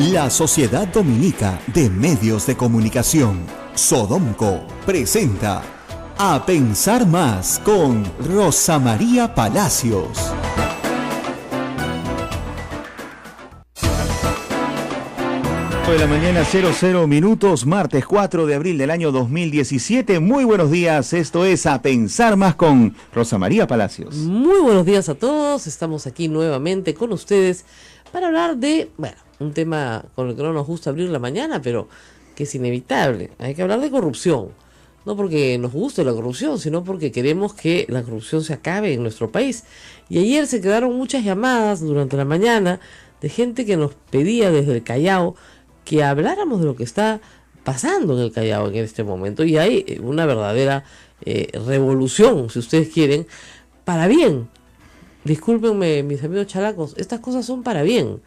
La Sociedad Dominica de Medios de Comunicación, Sodomco, presenta A Pensar Más con Rosa María Palacios. De la mañana, 00 minutos, martes 4 de abril del año 2017. Muy buenos días, esto es A Pensar Más con Rosa María Palacios. Muy buenos días a todos, estamos aquí nuevamente con ustedes para hablar de, bueno, un tema con el que no nos gusta abrir la mañana, pero que es inevitable. Hay que hablar de corrupción, no porque nos guste la corrupción, sino porque queremos que la corrupción se acabe en nuestro país. Y ayer se quedaron muchas llamadas durante la mañana de gente que nos pedía desde el Callao que habláramos de lo que está pasando en el Callao en este momento, y hay una verdadera revolución, si ustedes quieren, para bien. Discúlpenme, mis amigos chalacos, estas cosas son para bien,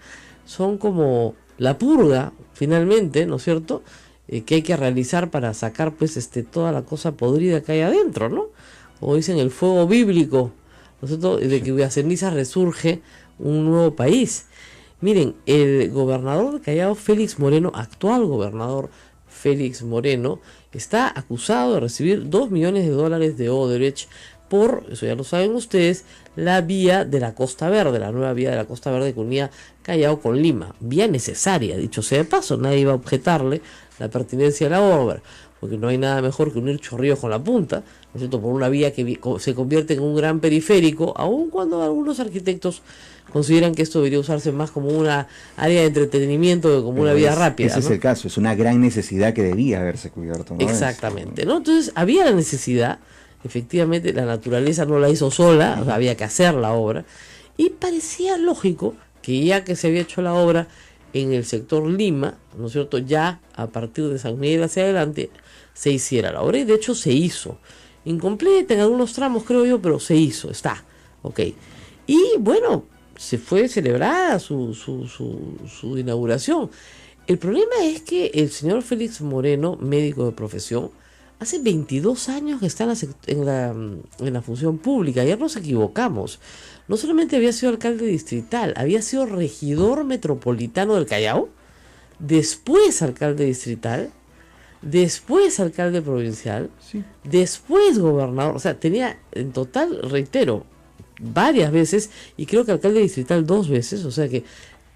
son como la purga, finalmente, ¿no es cierto?, que hay que realizar para sacar, pues, toda la cosa podrida que hay adentro, ¿no? Como dicen, el fuego bíblico, ¿no es cierto?, de que de cenizas resurge un nuevo país. Miren, el gobernador de Callao, Félix Moreno, actual gobernador Félix Moreno, está acusado de recibir $2 millones de Odebrecht por, eso ya lo saben ustedes, la vía de la Costa Verde, la nueva vía de la Costa Verde que unía Callao con Lima. Vía necesaria, dicho sea de paso, nadie iba a objetarle la pertinencia de la obra, porque no hay nada mejor que unir Chorrillos con la Punta, ¿no es cierto?, por una vía que se convierte en un gran periférico, aun cuando algunos arquitectos consideran que esto debería usarse más como una área de entretenimiento que como una vía rápida. Ese, ¿no?, es el caso, es una gran necesidad que debía haberse cubierto, ¿no? Exactamente, ¿no? Entonces había la necesidad, efectivamente la naturaleza no la hizo sola, o sea, había que hacer la obra, y parecía lógico que ya que se había hecho la obra en el sector Lima, ¿no es cierto?, ya a partir de San Miguel hacia adelante se hiciera la obra, y de hecho se hizo, incompleta en algunos tramos creo yo, pero se hizo, está, ok. Y bueno, se fue celebrada su inauguración. El problema es que el señor Félix Moreno, médico de profesión, hace 22 años que está en la función pública. Ayer nos equivocamos. No solamente había sido alcalde distrital, había sido regidor metropolitano del Callao, después alcalde distrital, después alcalde provincial, sí, después gobernador. O sea, tenía en total, reitero, varias veces, y creo que alcalde distrital 2 veces, o sea que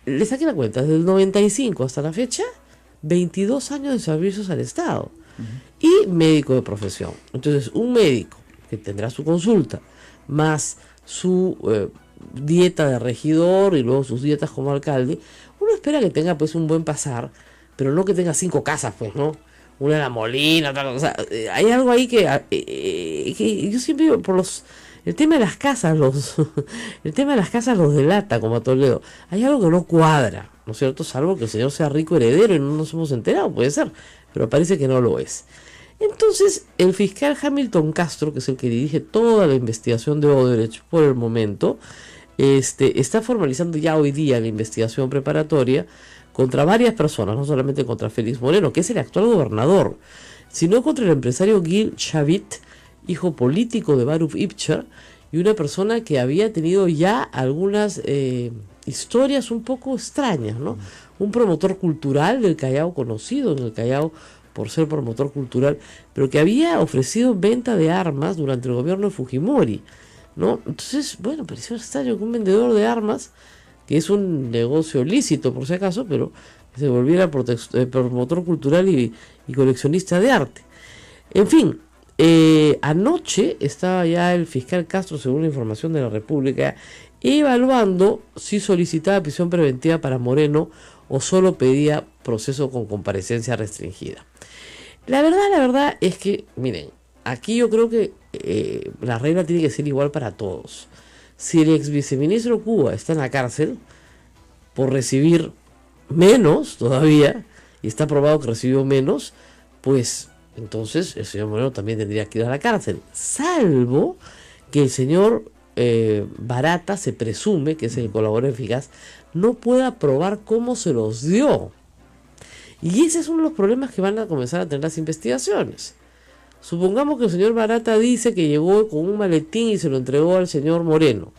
le saqué la cuenta, desde el 95 hasta la fecha, 22 años de servicios al Estado. Y médico de profesión. Entonces, un médico que tendrá su consulta, más su dieta de regidor y luego sus dietas como alcalde, uno espera que tenga pues un buen pasar, pero no que tenga 5 casas, pues, ¿no? Una en La Molina, otra cosa. Hay algo ahí que yo siempre digo, el tema de las casas, el tema de las casas los delata, como a Toledo. Hay algo que no cuadra, ¿no es cierto? Salvo que el señor sea rico heredero y no nos hemos enterado, puede ser, pero parece que no lo es. Entonces, el fiscal Hamilton Castro, que es el que dirige toda la investigación de Odebrecht por el momento, está formalizando ya hoy día la investigación preparatoria contra varias personas, no solamente contra Félix Moreno, que es el actual gobernador, sino contra el empresario Gil Chavit, hijo político de Baruch Ibcher, y una persona que había tenido ya algunas historias un poco extrañas, ¿no? Un promotor cultural del Callao, conocido en el Callao por ser promotor cultural, pero que había ofrecido venta de armas durante el gobierno de Fujimori, ¿no? Entonces, bueno, pareció extraño que un vendedor de armas, que es un negocio lícito por si acaso, pero que se volviera promotor cultural y coleccionista de arte. En fin, anoche estaba ya el fiscal Castro, según la información de la República, evaluando si solicitaba prisión preventiva para Moreno o solo pedía proceso con comparecencia restringida. La verdad es que, miren, aquí yo creo que la regla tiene que ser igual para todos. Si el ex viceministro Cuba está en la cárcel por recibir menos todavía, y está probado que recibió menos, pues entonces el señor Moreno también tendría que ir a la cárcel, salvo que el señor Barata, se presume que es el colaborador eficaz, no pueda probar cómo se los dio. Y ese es uno de los problemas que van a comenzar a tener las investigaciones. Supongamos que el señor Barata dice que llegó con un maletín y se lo entregó al señor Moreno.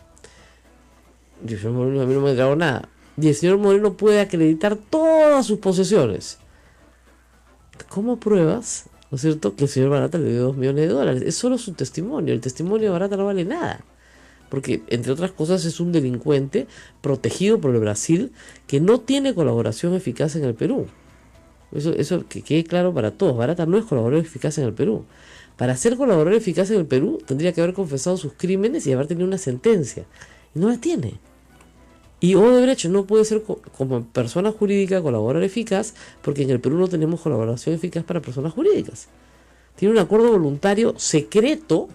Y el señor Moreno a mí no me entregó nada. y el señor Moreno puede acreditar todas sus posesiones. ¿Cómo pruebas, no es cierto, que el señor Barata le dio 2 millones de dólares? Es solo su testimonio. El testimonio de Barata no vale nada. Porque, entre otras cosas, es un delincuente protegido por el Brasil que no tiene colaboración eficaz en el Perú. Eso que quede claro para todos. Barata no es colaborador eficaz en el Perú. Para ser colaborador eficaz en el Perú, tendría que haber confesado sus crímenes y haber tenido una sentencia. Y no la tiene. Y Odebrecht no puede ser como persona jurídica colaborador eficaz, porque en el Perú no tenemos colaboración eficaz para personas jurídicas. Tiene un acuerdo voluntario secreto,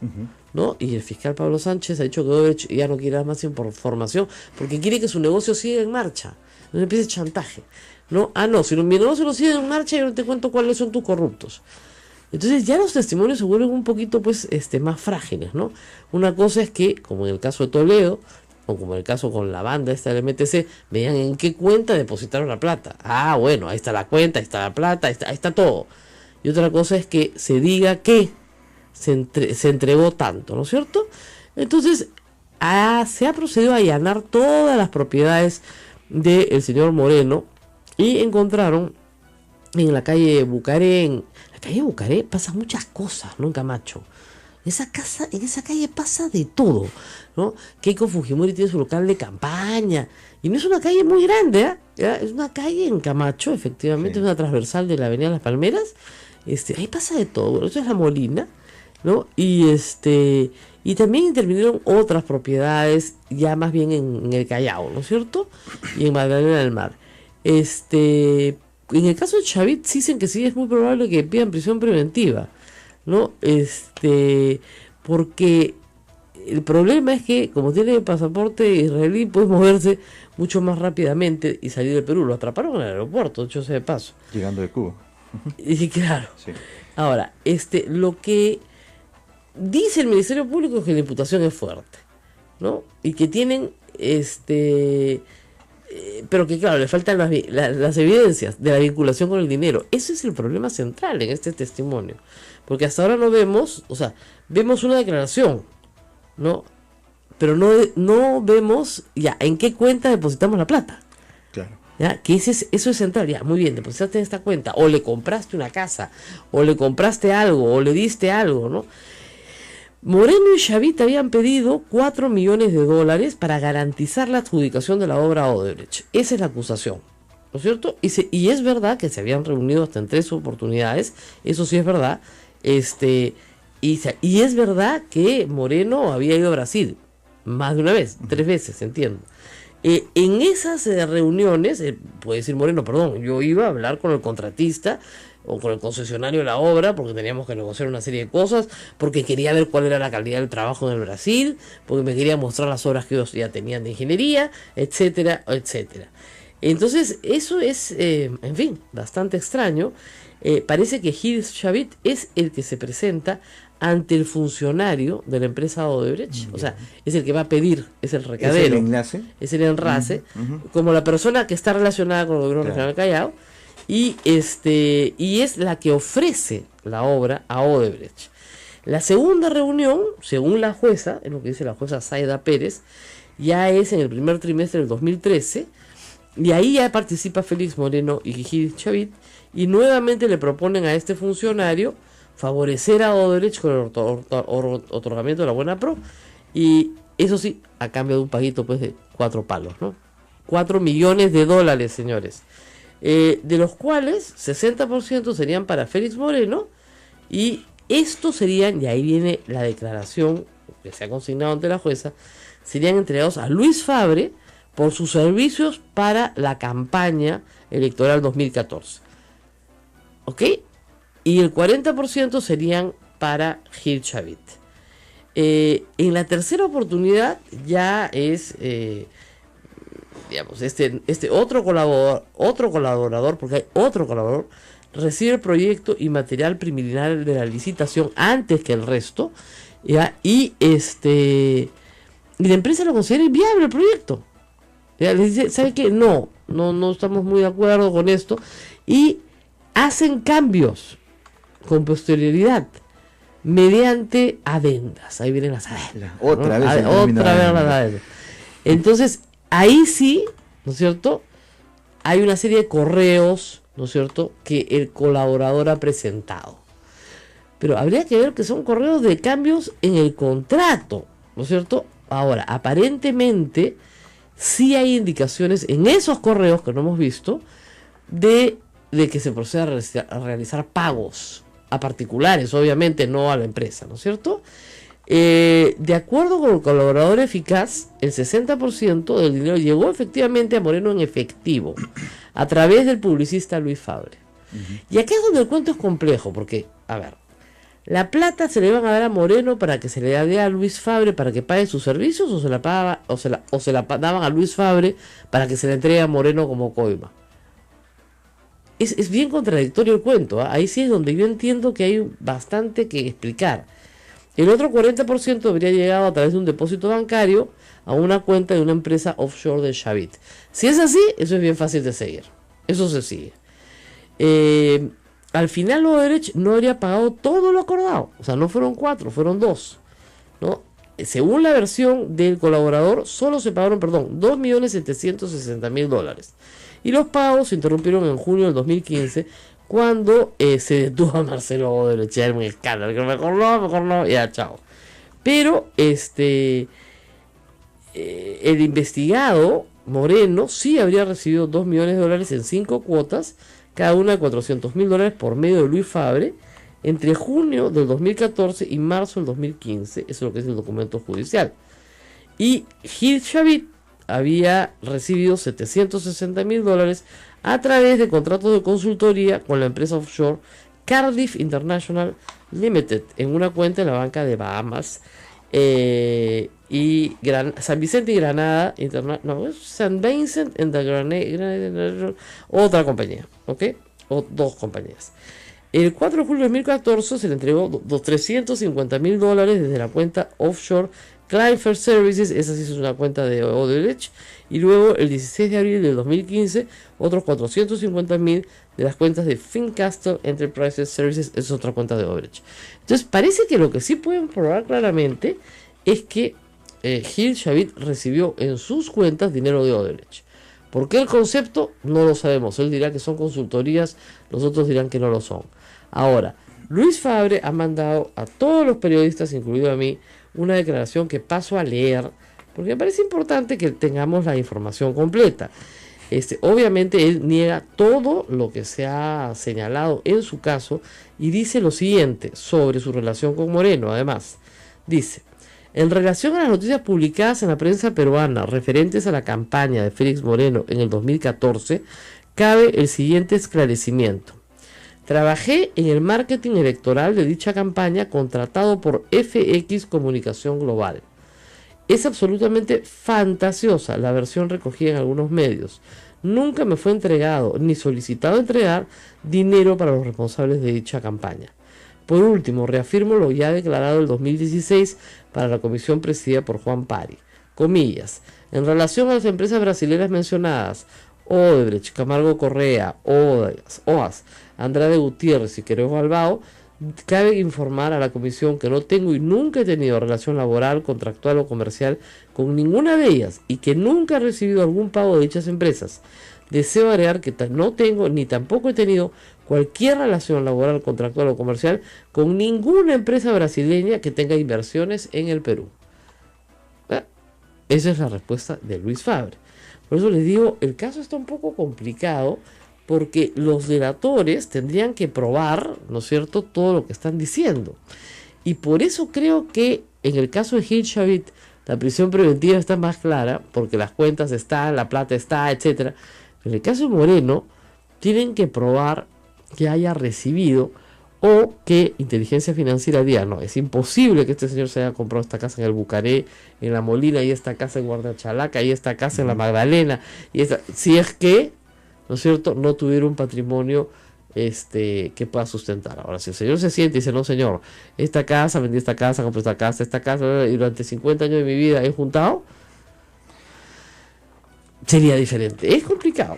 ¿no? Y el fiscal Pablo Sánchez ha dicho que Odebrecht ya no quiere dar más información porque quiere que su negocio siga en marcha. No empiece chantaje. ¿No? No, si mi negocio no sigue en marcha, yo no te cuento cuáles son tus corruptos. Entonces ya los testimonios se vuelven un poquito pues más frágiles, ¿no? Una cosa es que, como en el caso de Toledo, o como en el caso con la banda esta del MTC, me digan en qué cuenta depositaron la plata. Ah, bueno, ahí está la cuenta, ahí está la plata, ahí está todo. Y otra cosa es que se diga que se entregó tanto, ¿no es cierto? Entonces, se ha procedido a allanar todas las propiedades del señor Moreno y encontraron en la calle Bucaré, la calle Bucaré pasan muchas cosas, ¿no? En Camacho. En esa calle pasa de todo, ¿no? Keiko Fujimori tiene su local de campaña, y no es una calle muy grande, ¿eh? Es una calle en Camacho, efectivamente, sí. Es una transversal de la avenida Las Palmeras, ahí pasa de todo. Bueno, eso es La Molina, ¿no? Y también intervinieron otras propiedades, ya más bien en el Callao, ¿no es cierto? Y en Magdalena del Mar. En el caso de Chavit dicen que sí es muy probable que pidan prisión preventiva, ¿no? Porque el problema es que como tiene pasaporte israelí puede moverse mucho más rápidamente y salir del Perú. Lo atraparon en el aeropuerto, dicho sea de paso. Llegando de Cuba. Y claro. Sí. Ahora, lo que dice el Ministerio Público es que la imputación es fuerte, ¿no? Y que tienen pero que claro, le faltan las evidencias de la vinculación con el dinero. Ese es el problema central en este testimonio, porque hasta ahora no vemos, o sea, vemos una declaración, ¿no? Pero no vemos ya en qué cuenta depositamos la plata. Claro. ¿Ya? Que eso es central. Ya, muy bien, depositaste en esta cuenta, o le compraste una casa, o le compraste algo, o le diste algo, ¿no? Moreno y Chavit habían pedido 4 millones de dólares para garantizar la adjudicación de la obra a Odebrecht. Esa es la acusación, ¿no es cierto? Y es verdad que se habían reunido hasta en 3 oportunidades, eso sí es verdad. Y es verdad que Moreno había ido a Brasil más de una vez, 3 veces, entiendo. En esas reuniones, puede decir Moreno, perdón, yo iba a hablar con el contratista o con el concesionario de la obra, porque teníamos que negociar una serie de cosas, porque quería ver cuál era la calidad del trabajo en el Brasil, porque me quería mostrar las obras que ellos ya tenían de ingeniería, etcétera, etcétera. Entonces, eso es, en fin, bastante extraño. Parece que Gilles Chavit es el que se presenta ante el funcionario de la empresa Odebrecht, o sea, es el que va a pedir, es el recadero. ¿Es el enlace? Es el enlace, como la persona que está relacionada con el gobierno regional Callao, y es la que ofrece la obra a Odebrecht. La segunda reunión, según la jueza, es lo que dice la jueza Zaida Pérez, ya es en el primer trimestre del 2013, y ahí ya participa Félix Moreno y Gilles Chavit, y nuevamente le proponen a este funcionario favorecer a Odebrecht con el otorgamiento de la buena pro, y eso sí, a cambio de un paguito pues de 4 palos, ¿no? 4 millones de dólares, señores. De los cuales 60% serían para Félix Moreno, y estos serían, y ahí viene la declaración que se ha consignado ante la jueza, serían entregados a Luis Fabre por sus servicios para la campaña electoral 2014. ¿Ok? Y el 40% serían para Gil Chavit. En la tercera oportunidad ya es... digamos, otro colaborador, porque hay otro colaborador, recibe el proyecto y material preliminar de la licitación antes que el resto, ¿ya? Y la empresa lo considera inviable el proyecto. ¿Ya? Le dice, ¿sabe qué? No estamos muy de acuerdo con esto, y hacen cambios con posterioridad mediante adendas. Ahí vienen las adendas. Otra vez las adendas. Entonces, ahí sí ¿no es cierto? Hay una serie de correos, ¿no es cierto?, que el colaborador ha presentado. Pero habría que ver que son correos de cambios en el contrato, ¿no es cierto? Ahora, aparentemente, sí hay indicaciones en esos correos que no hemos visto de que se proceda a realizar pagos a particulares, obviamente, no a la empresa, ¿no es cierto? De acuerdo con el colaborador eficaz, el 60% del dinero llegó efectivamente a Moreno en efectivo, a través del publicista Luis Fabre. Y acá es donde el cuento es complejo, porque, a ver, la plata se le van a dar a Moreno para que se le dé a Luis Fabre para que pague sus servicios, o se la pagaba, o se la daban a Luis Fabre para que se le entregue a Moreno como coima. Es bien contradictorio el cuento, ¿eh? Ahí sí es donde yo entiendo que hay bastante que explicar. El otro 40% habría llegado a través de un depósito bancario a una cuenta de una empresa offshore de Shavit. Si es así, eso es bien fácil de seguir. Eso se sigue. Al final Odebrecht no habría pagado todo lo acordado. O sea, no fueron 4, fueron 2, ¿no? Según la versión del colaborador, solo se pagaron, $2.760.000. Y los pagos se interrumpieron en junio del 2015, cuando se detuvo a Marcelo Odebrecht. Ya era un escándalo, que mejor no, ya, chao. Pero el investigado Moreno sí habría recibido $2 millones en 5 cuotas, cada una de $400.000 por medio de Luis Fabre, entre junio del 2014 y marzo del 2015. Eso es lo que es el documento judicial. Y Gil Shavit había recibido $760.000 a través de contratos de consultoría con la empresa offshore Cardiff International Limited, en una cuenta en la banca de Bahamas, y San Vicente y Granada, San Vincent and the Granada, otra compañía, ¿ok? O 2 compañías. El 4 de julio de 2014 se le entregó $350.000 desde la cuenta offshore Client First Services, esa sí es una cuenta de Odebrecht, y luego el 16 de abril del 2015 otros $450.000 de las cuentas de Fincastle Enterprises Services, es otra cuenta de Odebrecht. Entonces parece que lo que sí pueden probar claramente es que Gil Shavit recibió en sus cuentas dinero de Odebrecht. ¿Por qué el concepto? No lo sabemos. Él dirá que son consultorías, los otros dirán que no lo son. Ahora, Luis Fabre ha mandado a todos los periodistas, incluido a mí, una declaración que paso a leer, porque me parece importante que tengamos la información completa. Obviamente él niega todo lo que se ha señalado en su caso y dice lo siguiente sobre su relación con Moreno. Además, dice: en relación a las noticias publicadas en la prensa peruana referentes a la campaña de Félix Moreno en el 2014, cabe el siguiente esclarecimiento. Trabajé en el marketing electoral de dicha campaña contratado por FX Comunicación Global. Es absolutamente fantasiosa la versión recogida en algunos medios. Nunca me fue entregado ni solicitado entregar dinero para los responsables de dicha campaña. Por último, reafirmo lo ya declarado el 2016 para la comisión presidida por Juan Pari. Comillas. En relación a las empresas brasileñas mencionadas, Odebrecht, Camargo Correa, OAS, Andrade Gutiérrez y Queiroz Balbao, cabe informar a la comisión que no tengo y nunca he tenido relación laboral, contractual o comercial con ninguna de ellas y que nunca he recibido algún pago de dichas empresas. Deseo agregar que no tengo ni tampoco he tenido cualquier relación laboral, contractual o comercial con ninguna empresa brasileña que tenga inversiones en el Perú. Esa es la respuesta de Luis Fabre. Por eso les digo, el caso está un poco complicado porque los delatores tendrían que probar, ¿no es cierto?, todo lo que están diciendo. Y por eso creo que en el caso de Gil Shavit la prisión preventiva está más clara, porque las cuentas están, la plata está, etc. En el caso de Moreno, tienen que probar que haya recibido o que inteligencia financiera diga: no, es imposible que este señor se haya comprado esta casa en el Bucaré, en La Molina, y esta casa en Guardachalaca, y esta casa en La Magdalena, y esta, si es que, ¿no es cierto?, no tuviera un patrimonio que pueda sustentar. Ahora, si el señor se siente y dice: no, señor, esta casa, vendí esta casa, compré esta casa, y durante 50 años de mi vida he juntado, sería diferente. Es complicado.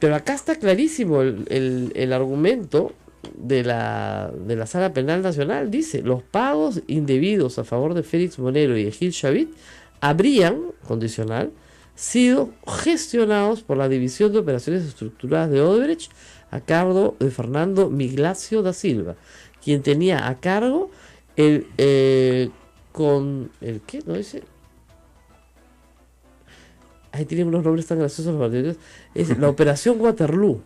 Pero acá está clarísimo el argumento de la Sala Penal Nacional. Dice: los pagos indebidos a favor de Félix Moreno y de Gil Shavit habrían, condicional, sido gestionados por la División de Operaciones Estructuradas de Odebrecht a cargo de Fernando Miglacio da Silva, quien tenía a cargo ¿qué? ¿No dice? Ahí tienen unos nombres tan graciosos los partidos. Es la Operación Waterloo.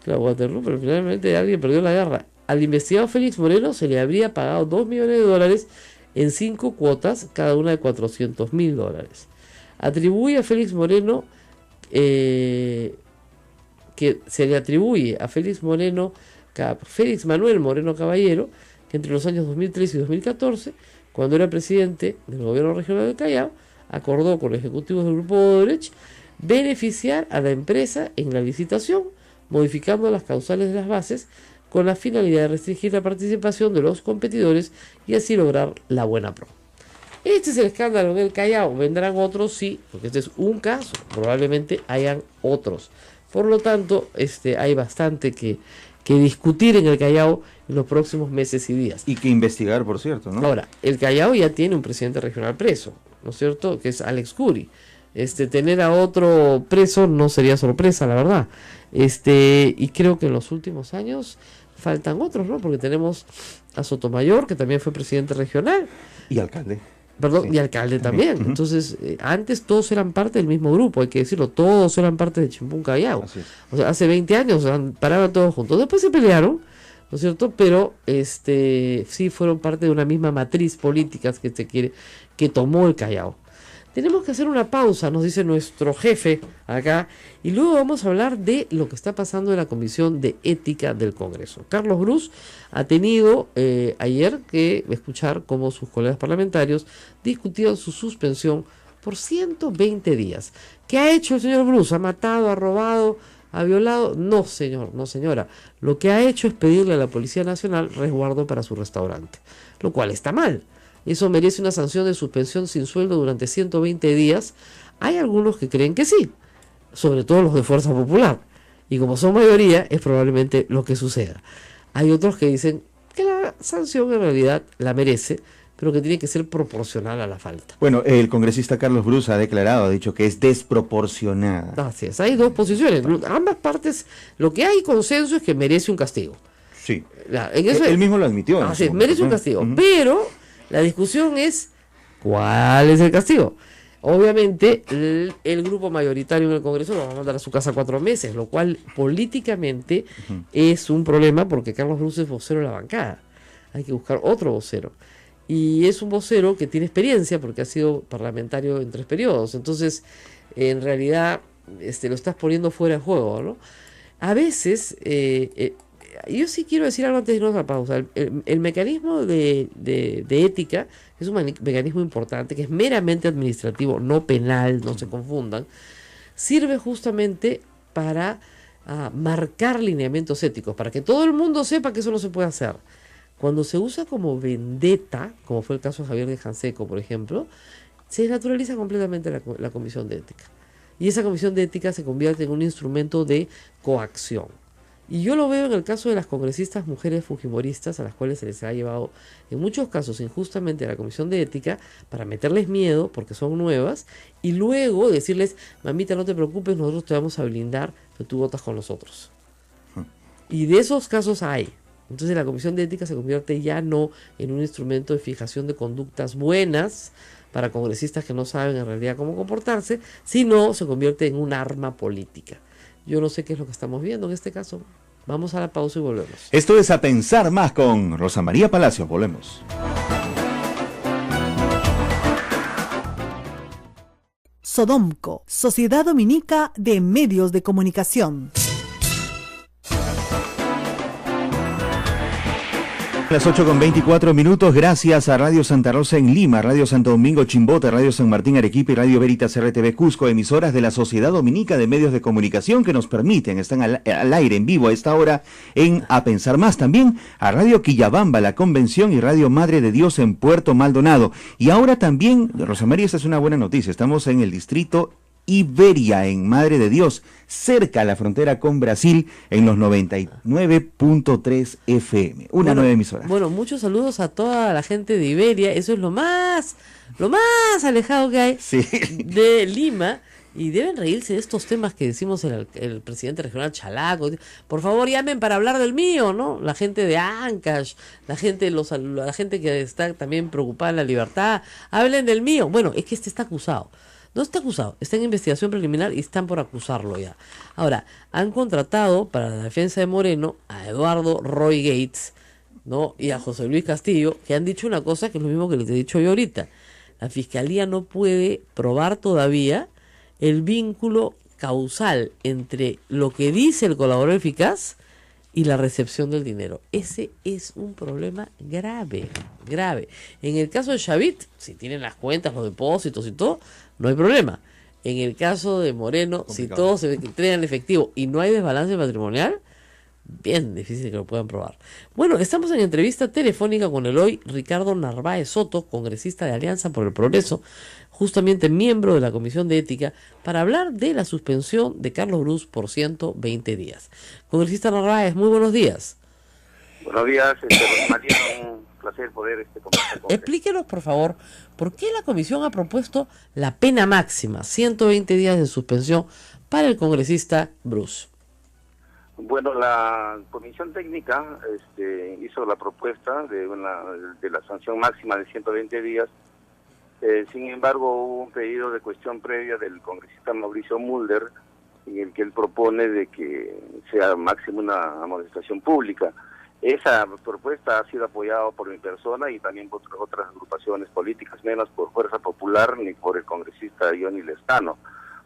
Claro, Waterloo, pero finalmente alguien perdió la guerra. Al investigado Félix Moreno se le habría pagado $2 millones en 5 cuotas, cada una de $400.000. Atribuye a Félix Moreno, que se le atribuye a Félix Manuel Moreno Caballero, que entre los años 2013 y 2014, cuando era presidente del gobierno regional del Callao, acordó con los ejecutivos del grupo Odebrecht beneficiar a la empresa en la licitación, modificando las causales de las bases con la finalidad de restringir la participación de los competidores y así lograr la buena pro. Este es el escándalo en el Callao. ¿Vendrán otros? Sí, porque este es un caso, probablemente hayan otros. Por lo tanto, hay bastante que discutir en el Callao en los próximos meses y días. Y que investigar, por cierto, ¿no? Ahora, el Callao ya tiene un presidente regional preso, ¿no es cierto? Que es Alex Curi. Tener a otro preso no sería sorpresa, la verdad. Y creo que en los últimos años faltan otros, ¿no? Porque tenemos a Sotomayor, que también fue presidente regional. Y alcalde. Perdón, sí. Y alcalde también. Uh-huh. Entonces, antes todos eran parte del mismo grupo, hay que decirlo, todos eran parte de Chimpún Callao. O sea, hace 20 años paraban todos juntos. Después se pelearon, ¿no es cierto? Pero sí fueron parte de una misma matriz política que tomó el Callao. Tenemos que hacer una pausa, nos dice nuestro jefe acá, y luego vamos a hablar de lo que está pasando en la Comisión de Ética del Congreso. Carlos Brus ha tenido ayer que escuchar cómo sus colegas parlamentarios discutían su suspensión por 120 días. ¿Qué ha hecho el señor Brus? ¿Ha matado, ha robado, ha violado? No, señor, no, señora. Lo que ha hecho es pedirle a la Policía Nacional resguardo para su restaurante, lo cual está mal. Eso merece una sanción de suspensión sin sueldo durante 120 días. Hay algunos que creen que sí, sobre todo los de Fuerza Popular. Y como son mayoría, es probablemente lo que suceda. Hay otros que dicen que la sanción en realidad la merece, pero que tiene que ser proporcional a la falta. Bueno, el congresista Carlos Brus ha dicho que es desproporcionada. Así es, hay dos posiciones. Ambas partes, lo que hay consenso es que merece un castigo. Sí, en eso él mismo lo admitió. Así es, merece un castigo, pero la discusión es ¿cuál es el castigo? Obviamente el grupo mayoritario en el Congreso lo va a mandar a su casa 4 meses, lo cual políticamente es un problema porque Carlos Brus es vocero de la bancada. Hay que buscar otro vocero. Y es un vocero que tiene experiencia porque ha sido parlamentario en 3 periodos. Entonces, en realidad, lo estás poniendo fuera de juego, ¿no? A veces, yo sí quiero decir algo antes de irnos a la pausa. El mecanismo de ética es un mecanismo importante que es meramente administrativo, no penal, no se confundan. Sirve justamente para marcar lineamientos éticos, para que todo el mundo sepa que eso no se puede hacer. Cuando se usa como vendetta, como fue el caso de Javier de Canseco, por ejemplo, se desnaturaliza completamente la Comisión de Ética. Y esa Comisión de Ética se convierte en un instrumento de coacción. Y yo lo veo en el caso de las congresistas mujeres fujimoristas, a las cuales se les ha llevado en muchos casos injustamente a la Comisión de Ética para meterles miedo porque son nuevas y luego decirles, mamita, no te preocupes, nosotros te vamos a blindar, pero tú votas con nosotros. Y de esos casos hay. Entonces la Comisión de Ética se convierte ya no en un instrumento de fijación de conductas buenas para congresistas que no saben en realidad cómo comportarse, sino se convierte en un arma política. Yo no sé qué es lo que estamos viendo en este caso. Vamos a la pausa y volvemos. Esto es A Pensar Más con Rosa María Palacio. Volvemos. Sodomco, Sociedad Dominica de Medios de Comunicación. Las 8:24, gracias a Radio Santa Rosa en Lima, Radio Santo Domingo Chimbote, Radio San Martín Arequipa y Radio Veritas RTV Cusco, emisoras de la Sociedad Dominica de Medios de Comunicación que nos permiten, están al aire en vivo a esta hora en A Pensar Más. También a Radio Quillabamba, La Convención y Radio Madre de Dios en Puerto Maldonado. Y ahora también, Rosa María, esta es una buena noticia, estamos en el distrito Iberia en Madre de Dios, cerca a la frontera con Brasil, en los 99.3 FM. Una nueva emisora. Bueno, muchos saludos a toda la gente de Iberia. Eso es lo más alejado que hay de Lima. Y deben reírse de estos temas que decimos el presidente regional Chalaco. Por favor, llamen para hablar del mío, ¿no? La gente de Ancash, la gente que está también preocupada en la libertad, hablen del mío. Bueno, es que este está acusado. No está acusado, está en investigación preliminar y están por acusarlo ya. Ahora, han contratado para la defensa de Moreno a Eduardo Roy Gates, ¿no? Y a José Luis Castillo, que han dicho una cosa que es lo mismo que les he dicho yo ahorita. La Fiscalía no puede probar todavía el vínculo causal entre lo que dice el colaborador eficaz y la recepción del dinero. Ese es un problema grave. En el caso de Chavit, si tienen las cuentas, los depósitos y todo, no hay problema. En el caso de Moreno, si todo se entrega en efectivo y no hay desbalance patrimonial, bien difícil que lo puedan probar. Bueno, estamos en entrevista telefónica con el hoy Ricardo Narváez Soto, congresista de Alianza por el Progreso, justamente miembro de la Comisión de Ética, para hablar de la suspensión de Carlos Brus por 120 días. Congresista Narváez, muy buenos días. Buenos días, María, un placer poder conversar con Explíquenos, por favor, ¿por qué la Comisión ha propuesto la pena máxima, 120 días de suspensión para el congresista Brus? Bueno, la Comisión Técnica hizo la propuesta de la sanción máxima de 120 días. Sin embargo, hubo un pedido de cuestión previa del congresista Mauricio Mulder, en el que él propone de que sea máximo una amonestación pública. Esa propuesta ha sido apoyada por mi persona y también por otras agrupaciones políticas, menos por Fuerza Popular ni por el congresista Johnny Lescano,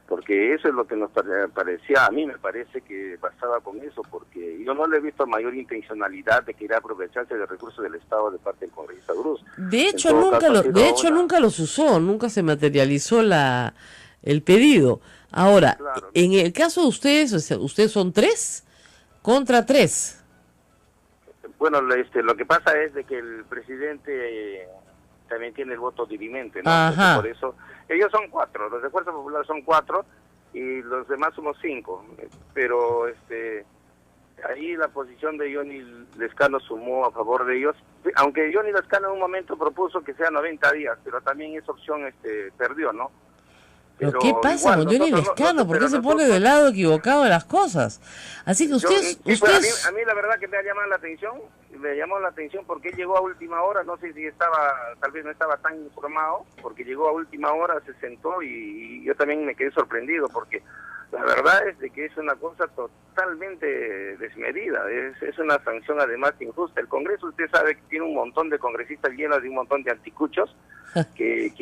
porque eso es lo que nos parecía, a mí me parece que pasaba con eso, porque yo no le he visto mayor intencionalidad de querer aprovecharse de recursos del Estado de parte del congresista Brus. De hecho, nunca los usó, nunca se materializó el pedido. Ahora, claro, en el caso de ustedes son 3 contra 3. Bueno, lo que pasa es de que el presidente también tiene el voto dirimente, ¿no? Ajá. Por eso, ellos son 4, los de Fuerza Popular son 4 y los demás somos 5, pero ahí la posición de Johnny Lescano sumó a favor de ellos, aunque Johnny Lescano en un momento propuso que sea 90 días, pero también esa opción perdió, ¿no? ¿Pero qué pasa con Johnny Lescano? ¿Por qué se pone del lado equivocado de las cosas? Así que ustedes... A mí la verdad que me ha llamado la atención, porque él llegó a última hora, no sé si tal vez no estaba tan informado, porque llegó a última hora, se sentó y yo también me quedé sorprendido, porque la verdad es de que es una cosa totalmente desmedida, es una sanción además injusta. El Congreso, usted sabe que tiene un montón de congresistas llenos de un montón de anticuchos, que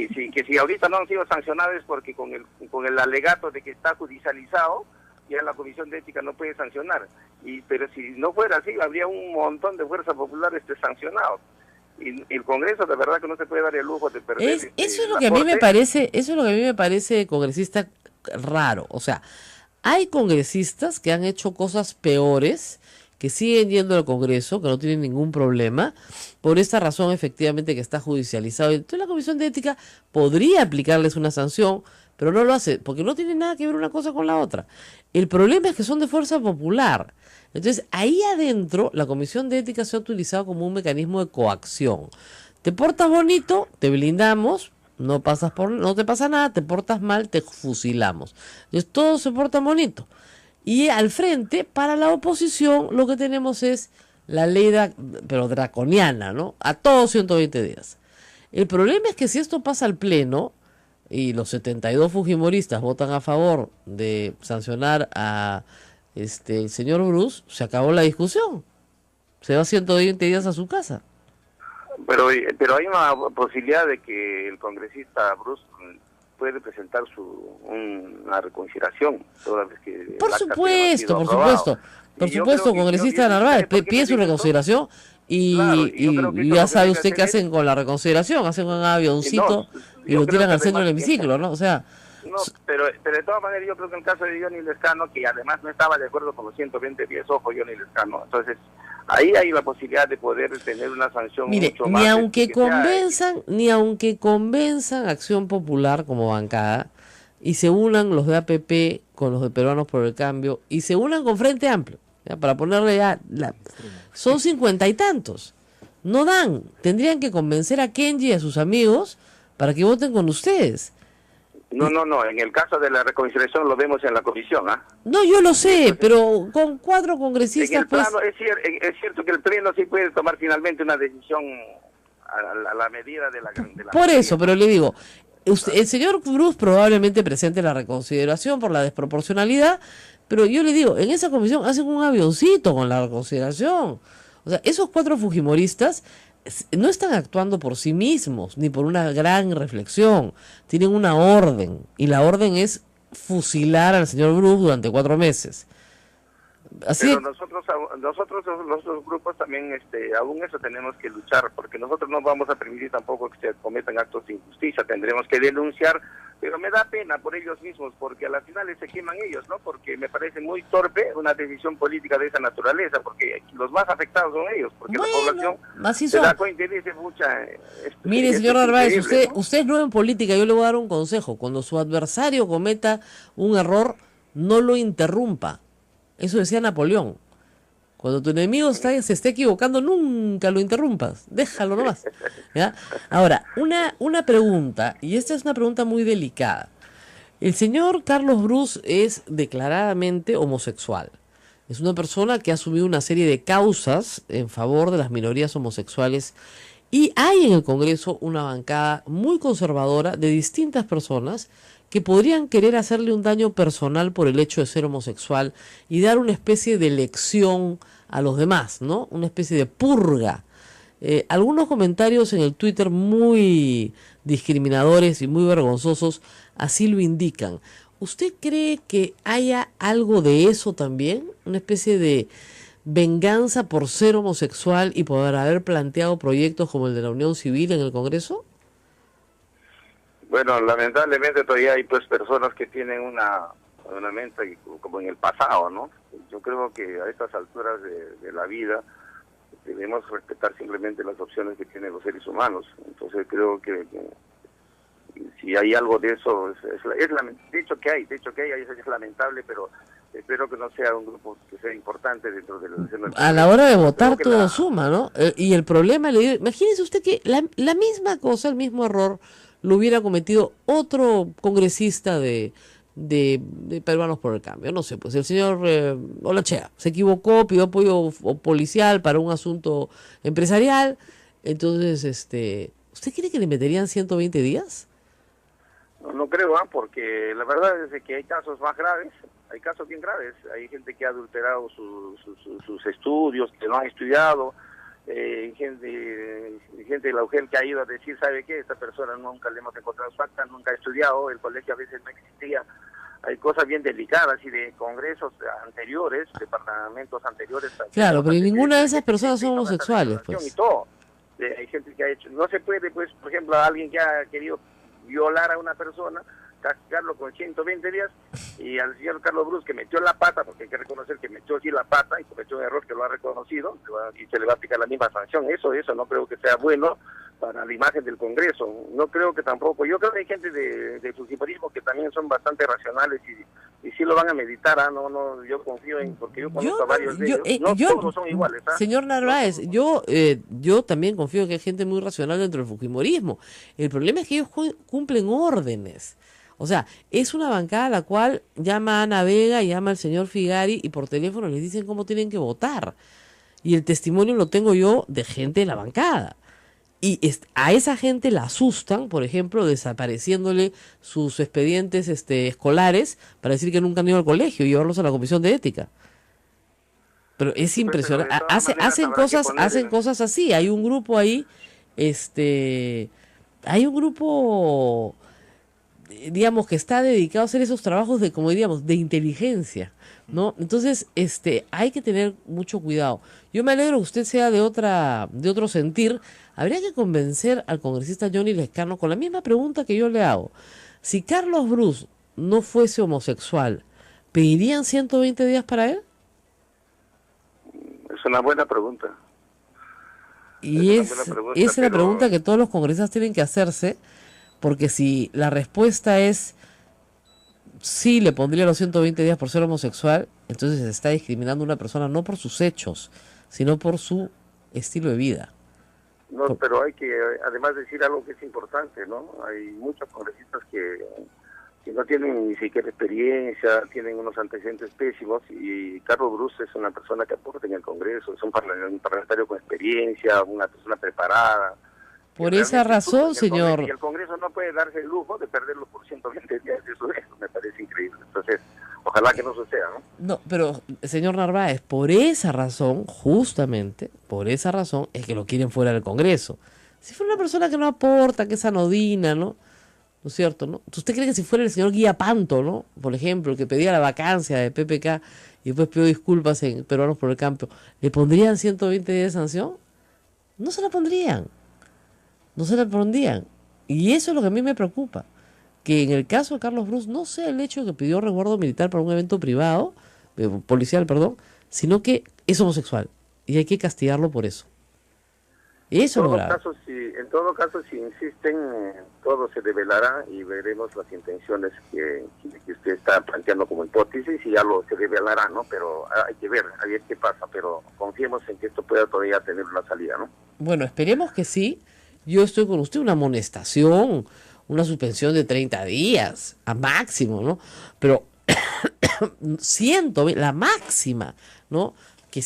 si ahorita no han sido sancionados es porque con el alegato de que está judicializado, ya la Comisión de Ética no puede sancionar. Pero si no fuera así, habría un montón de Fuerza Popular sancionados. Y el Congreso, de verdad que no se puede dar el lujo de perder. Eso es lo que a mí me parece, congresista, raro. O sea, hay congresistas que han hecho cosas peores, que siguen yendo al Congreso, que no tienen ningún problema, por esta razón efectivamente que está judicializado. Entonces la Comisión de Ética podría aplicarles una sanción, pero no lo hace, porque no tiene nada que ver una cosa con la otra. El problema es que son de Fuerza Popular. Entonces, ahí adentro, la Comisión de Ética se ha utilizado como un mecanismo de coacción. Te portas bonito, te blindamos, no te pasa nada, te portas mal, te fusilamos. Entonces, todos se portan bonito. Y al frente, para la oposición, lo que tenemos es la ley, pero draconiana, ¿no? A todos 120 días. El problema es que si esto pasa al Pleno, y los 72 fujimoristas votan a favor de sancionar a el señor Brus, se acabó la discusión. Se va 120 días a su casa. Pero hay una posibilidad de que el congresista Brus puede presentar una reconsideración toda vez que por supuesto, congresista Narváez pide su reconsideración y ya sabe usted qué hacen con la reconsideración, hacen un avioncito y lo tiran al centro del hemiciclo, ¿no? O sea, pero de todas maneras yo creo que en el caso de Johnny Lescano, que además no estaba de acuerdo con los 120 días, ojo, Johnny Lescano, entonces ahí hay la posibilidad de poder tener una sanción mucho más. Ni aunque convenzan Acción Popular como bancada, y se unan los de APP con los de Peruanos por el Cambio y se unan con Frente Amplio, ¿ya? Para ponerle ya son 50 y tantos, no dan, tendrían que convencer a Kenji y a sus amigos para que voten con ustedes. No, en el caso de la reconciliación lo vemos en la comisión, ¿ah? No, yo lo sé, pero con 4 congresistas, en el pues... plano, es cierto que el pleno sí puede tomar finalmente una decisión a la medida de la Por mayoría. eso, pero le digo, el señor Cruz probablemente presente la reconsideración por la desproporcionalidad, pero yo le digo, en esa comisión hacen un avioncito con la reconsideración. O sea, esos 4 fujimoristas no están actuando por sí mismos, ni por una gran reflexión. Tienen una orden, y la orden es fusilar al señor Bruce durante 4 meses. Así pero nosotros los otros grupos también aún eso tenemos que luchar, porque nosotros no vamos a permitir tampoco que se cometan actos de injusticia, tendremos que denunciar, pero me da pena por ellos mismos, porque a las finales se queman ellos, ¿no? Porque me parece muy torpe una decisión política de esa naturaleza, porque los más afectados son ellos, porque bueno, la población así se son. da cuenta y dice, mucha... Mire, señor Narváez, increíble, ¿no? usted es nuevo en política, yo le voy a dar un consejo. Cuando su adversario cometa un error, no lo interrumpa. Eso decía Napoleón. Cuando tu enemigo se esté equivocando, nunca lo interrumpas. Déjalo nomás. ¿Ya? Ahora, una pregunta, y esta es una pregunta muy delicada. El señor Carlos Bruce es declaradamente homosexual. Es una persona que ha asumido una serie de causas en favor de las minorías homosexuales. Y hay en el Congreso una bancada muy conservadora de distintas personas que podrían querer hacerle un daño personal por el hecho de ser homosexual y dar una especie de lección a los demás, ¿no? Una especie de purga. Algunos comentarios en el Twitter muy discriminadores y muy vergonzosos así lo indican. ¿Usted cree que haya algo de eso también? ¿Una especie de venganza por ser homosexual y por haber planteado proyectos como el de la Unión Civil en el Congreso? Bueno, lamentablemente todavía hay pues personas que tienen una mente como en el pasado, ¿no? Yo creo que a estas alturas de la vida debemos respetar simplemente las opciones que tienen los seres humanos. Entonces creo que si hay algo de eso, de hecho que hay, es lamentable, pero espero que no sea un grupo que sea importante dentro del... A la hora de votar todo suma, ¿no? Y el problema, le digo, imagínese usted que la misma cosa, el mismo error, lo hubiera cometido otro congresista de Peruanos por el Cambio. No sé, pues el señor Olachea se equivocó, pidió apoyo policial para un asunto empresarial. Entonces, ¿usted cree que le meterían 120 días? No creo, porque la verdad es que hay casos más graves, hay casos bien graves. Hay gente que ha adulterado sus estudios, que no ha estudiado. Gente de la UGEL que ha ido a decir, ¿sabe qué? Esta persona nunca le hemos encontrado su acta, nunca ha estudiado, el colegio a veces no existía. Hay cosas bien delicadas y de congresos anteriores, de parlamentos anteriores. Claro, pero ninguna de esas personas son homosexuales, pues. Y todo. Hay gente que ha hecho, no se puede, pues, por ejemplo, a alguien que ha querido violar a una persona, castigarlo con 120 días, y al señor Carlos Bruce, que metió la pata, porque hay que reconocer que metió sí la pata y cometió un error que lo ha reconocido, y se le va a aplicar la misma sanción. Eso no creo que sea bueno para la imagen del Congreso. No creo que tampoco, yo creo que hay gente de fujimorismo que también son bastante racionales y sí lo van a meditar, yo confío en, porque yo conozco a varios de ellos, todos son iguales. Señor Narváez, yo también confío que hay gente muy racional dentro del fujimorismo. El problema es que ellos cumplen órdenes. O sea, es una bancada a la cual llama a Ana Vega, llama al señor Figari y por teléfono les dicen cómo tienen que votar. Y el testimonio lo tengo yo de gente de la bancada. Y a esa gente la asustan, por ejemplo, desapareciéndole sus expedientes escolares para decir que nunca han ido al colegio y llevarlos a la comisión de ética. Pero es impresionante. Hacen cosas así. Hay un grupo ahí, hay un grupo, digamos, que está dedicado a hacer esos trabajos de, como diríamos, de inteligencia, ¿no? Entonces, hay que tener mucho cuidado. Yo me alegro que usted sea de otro sentir. Habría que convencer al congresista Johnny Lescano con la misma pregunta que yo le hago. Si Carlos Bruce no fuese homosexual, ¿pedirían 120 días para él? Es una buena pregunta. Y esa es la pregunta que todos los congresistas tienen que hacerse, porque si la respuesta es sí le pondría los 120 días por ser homosexual, entonces se está discriminando a una persona no por sus hechos, sino por su estilo de vida. No, pero hay que además decir algo que es importante, ¿no? Hay muchos congresistas que no tienen ni siquiera experiencia, tienen unos antecedentes pésimos, y Carlos Bruce es una persona que aporta en el Congreso, es un parlamentario con experiencia, una persona preparada. Por esa razón, señor... Y el Congreso no puede darse el lujo de perderlo por 120 días, eso me parece increíble. Entonces, ojalá que no suceda, ¿no? No, pero, señor Narváez, por esa razón, justamente, por esa razón, es que lo quieren fuera del Congreso. Si fuera una persona que no aporta, que es anodina, ¿no? ¿No es cierto, no? ¿Usted cree que si fuera el señor Guía Panto, ¿no? Por ejemplo, el que pedía la vacancia de PPK y después pidió disculpas en Peruanos por el Campo, ¿le pondrían 120 días de sanción? No se la pondrían. No se la pondrían. Y eso es lo que a mí me preocupa. Que en el caso de Carlos Bruce no sea el hecho de que pidió resguardo militar para un evento privado, policial, perdón, sino que es homosexual. Y hay que castigarlo por eso. Eso es lo grave. En todo caso, si insisten, todo se develará y veremos las intenciones que usted está planteando como hipótesis, y ya se develará, ¿no? Pero hay que ver, a ver qué pasa, pero confiemos en que esto pueda todavía tener una salida, ¿no? Bueno, esperemos que sí. Yo estoy con usted, una amonestación, una suspensión de 30 días, a máximo, ¿no? Pero siento la máxima, ¿no? Que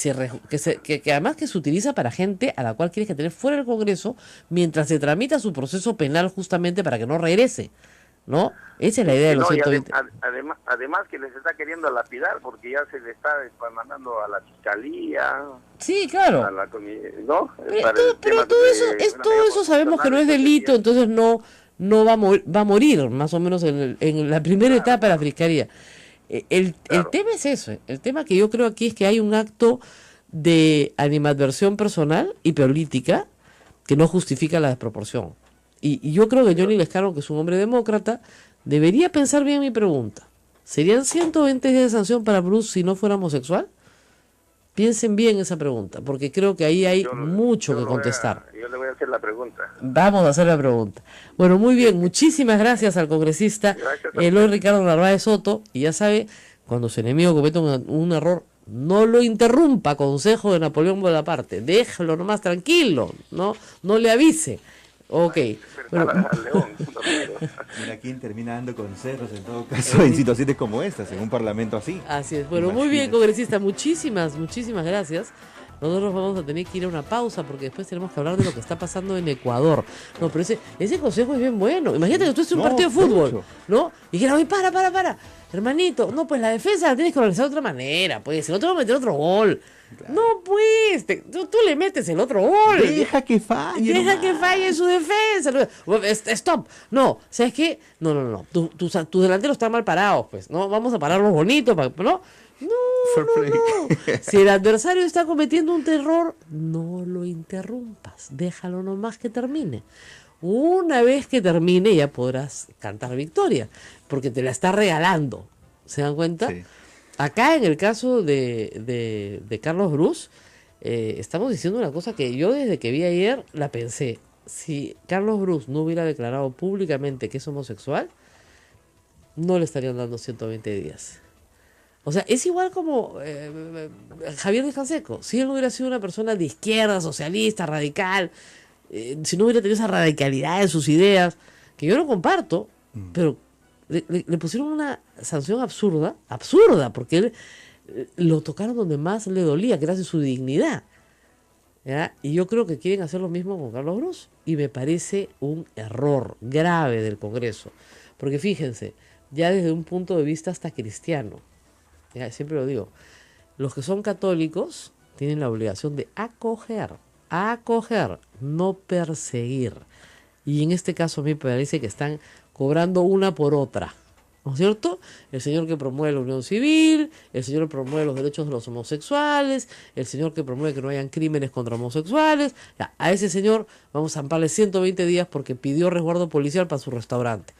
además que se utiliza para gente a la cual quieres que tener fuera del Congreso mientras se tramita su proceso penal justamente para que no regrese, ¿no? Esa es la idea de los 120. Además que les está queriendo lapidar porque ya se le está mandando a la fiscalía. Sí, claro. ¿No? Pero todo eso sabemos que no es delito, entonces no va a morir más o menos en la primera etapa de la fiscalía. El tema es eso. El tema que yo creo aquí es que hay un acto de animadversión personal y política que no justifica la desproporción. Y yo creo que Johnny Lescano, que es un hombre demócrata, debería pensar bien mi pregunta. ¿Serían 120 días de sanción para Bruce si no fuera homosexual? Piensen bien esa pregunta, porque creo que ahí hay mucho que contestar. Yo le voy a hacer la pregunta. Vamos a hacer la pregunta. Bueno, muy bien, muchísimas gracias al congresista Eloy Ricardo Narváez Soto. Y ya sabe, cuando su enemigo comete un error, no lo interrumpa, consejo de Napoleón Bonaparte. Déjalo nomás tranquilo, no le avise. Ok. Bueno. Mira, ¿quién termina dando consejos en todo caso en situaciones como estas, en un parlamento así? Así es. Bueno, muy bien, congresista. Muchísimas gracias. Nosotros vamos a tener que ir a una pausa porque después tenemos que hablar de lo que está pasando en Ecuador. No, pero ese consejo es bien bueno. Imagínate que tú estés en un partido de fútbol, ¿no? Y dijeras, oye, para. Hermanito, no, pues la defensa la tienes que organizar de otra manera, pues, si no te va a meter otro gol. Claro. No, pues, tú le metes el otro gol. Deja que falle. Deja que falle en su defensa. Stop. No, ¿sabes qué? No. Tus delanteros están mal parados, pues, ¿no? Vamos a pararlos bonitos, ¿no? No. Si el adversario está cometiendo un terror, no lo interrumpas. Déjalo nomás que termine. Una vez que termine ya podrás cantar victoria, porque te la está regalando. ¿Se dan cuenta? Sí. Acá en el caso de Carlos Bruce, estamos diciendo una cosa que yo desde que vi ayer la pensé. Si Carlos Bruce no hubiera declarado públicamente que es homosexual, no le estarían dando 120 días. O sea, es igual como Javier Díaz Canseco. Si él no hubiera sido una persona de izquierda, socialista, radical, si no hubiera tenido esa radicalidad en sus ideas, que yo no comparto, pero le pusieron una sanción absurda, porque él lo tocaron donde más le dolía, que era su dignidad. ¿Ya? Y yo creo que quieren hacer lo mismo con Carlos Bruce, y me parece un error grave del Congreso, porque fíjense, ya desde un punto de vista hasta cristiano, ya, siempre lo digo, los que son católicos tienen la obligación de acoger, no perseguir. Y en este caso a mí me parece que están cobrando una por otra, ¿no es cierto? El señor que promueve la unión civil, el señor que promueve los derechos de los homosexuales, el señor que promueve que no hayan crímenes contra homosexuales. Ya, a ese señor vamos a zamparle 120 días porque pidió resguardo policial para su restaurante.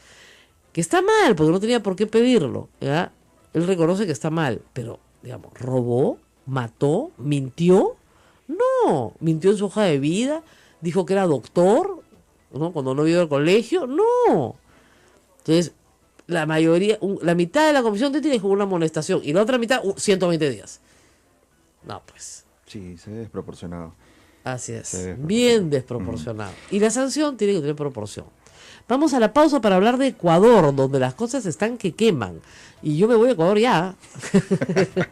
Que está mal, porque no tenía por qué pedirlo, ¿ya? Él reconoce que está mal, pero, digamos, ¿robó? ¿Mató? ¿Mintió? No, mintió en su hoja de vida, dijo que era doctor, ¿no? Cuando no iba al colegio, no. Entonces, la mayoría, la mitad de la comisión técnica es con una amonestación y la otra mitad 120 días. No, pues. Sí, se ve desproporcionado. Así es, Se ve bien desproporcionado. Y la sanción tiene que tener proporción. Vamos a la pausa para hablar de Ecuador, donde las cosas están que queman. Y yo me voy a Ecuador ya.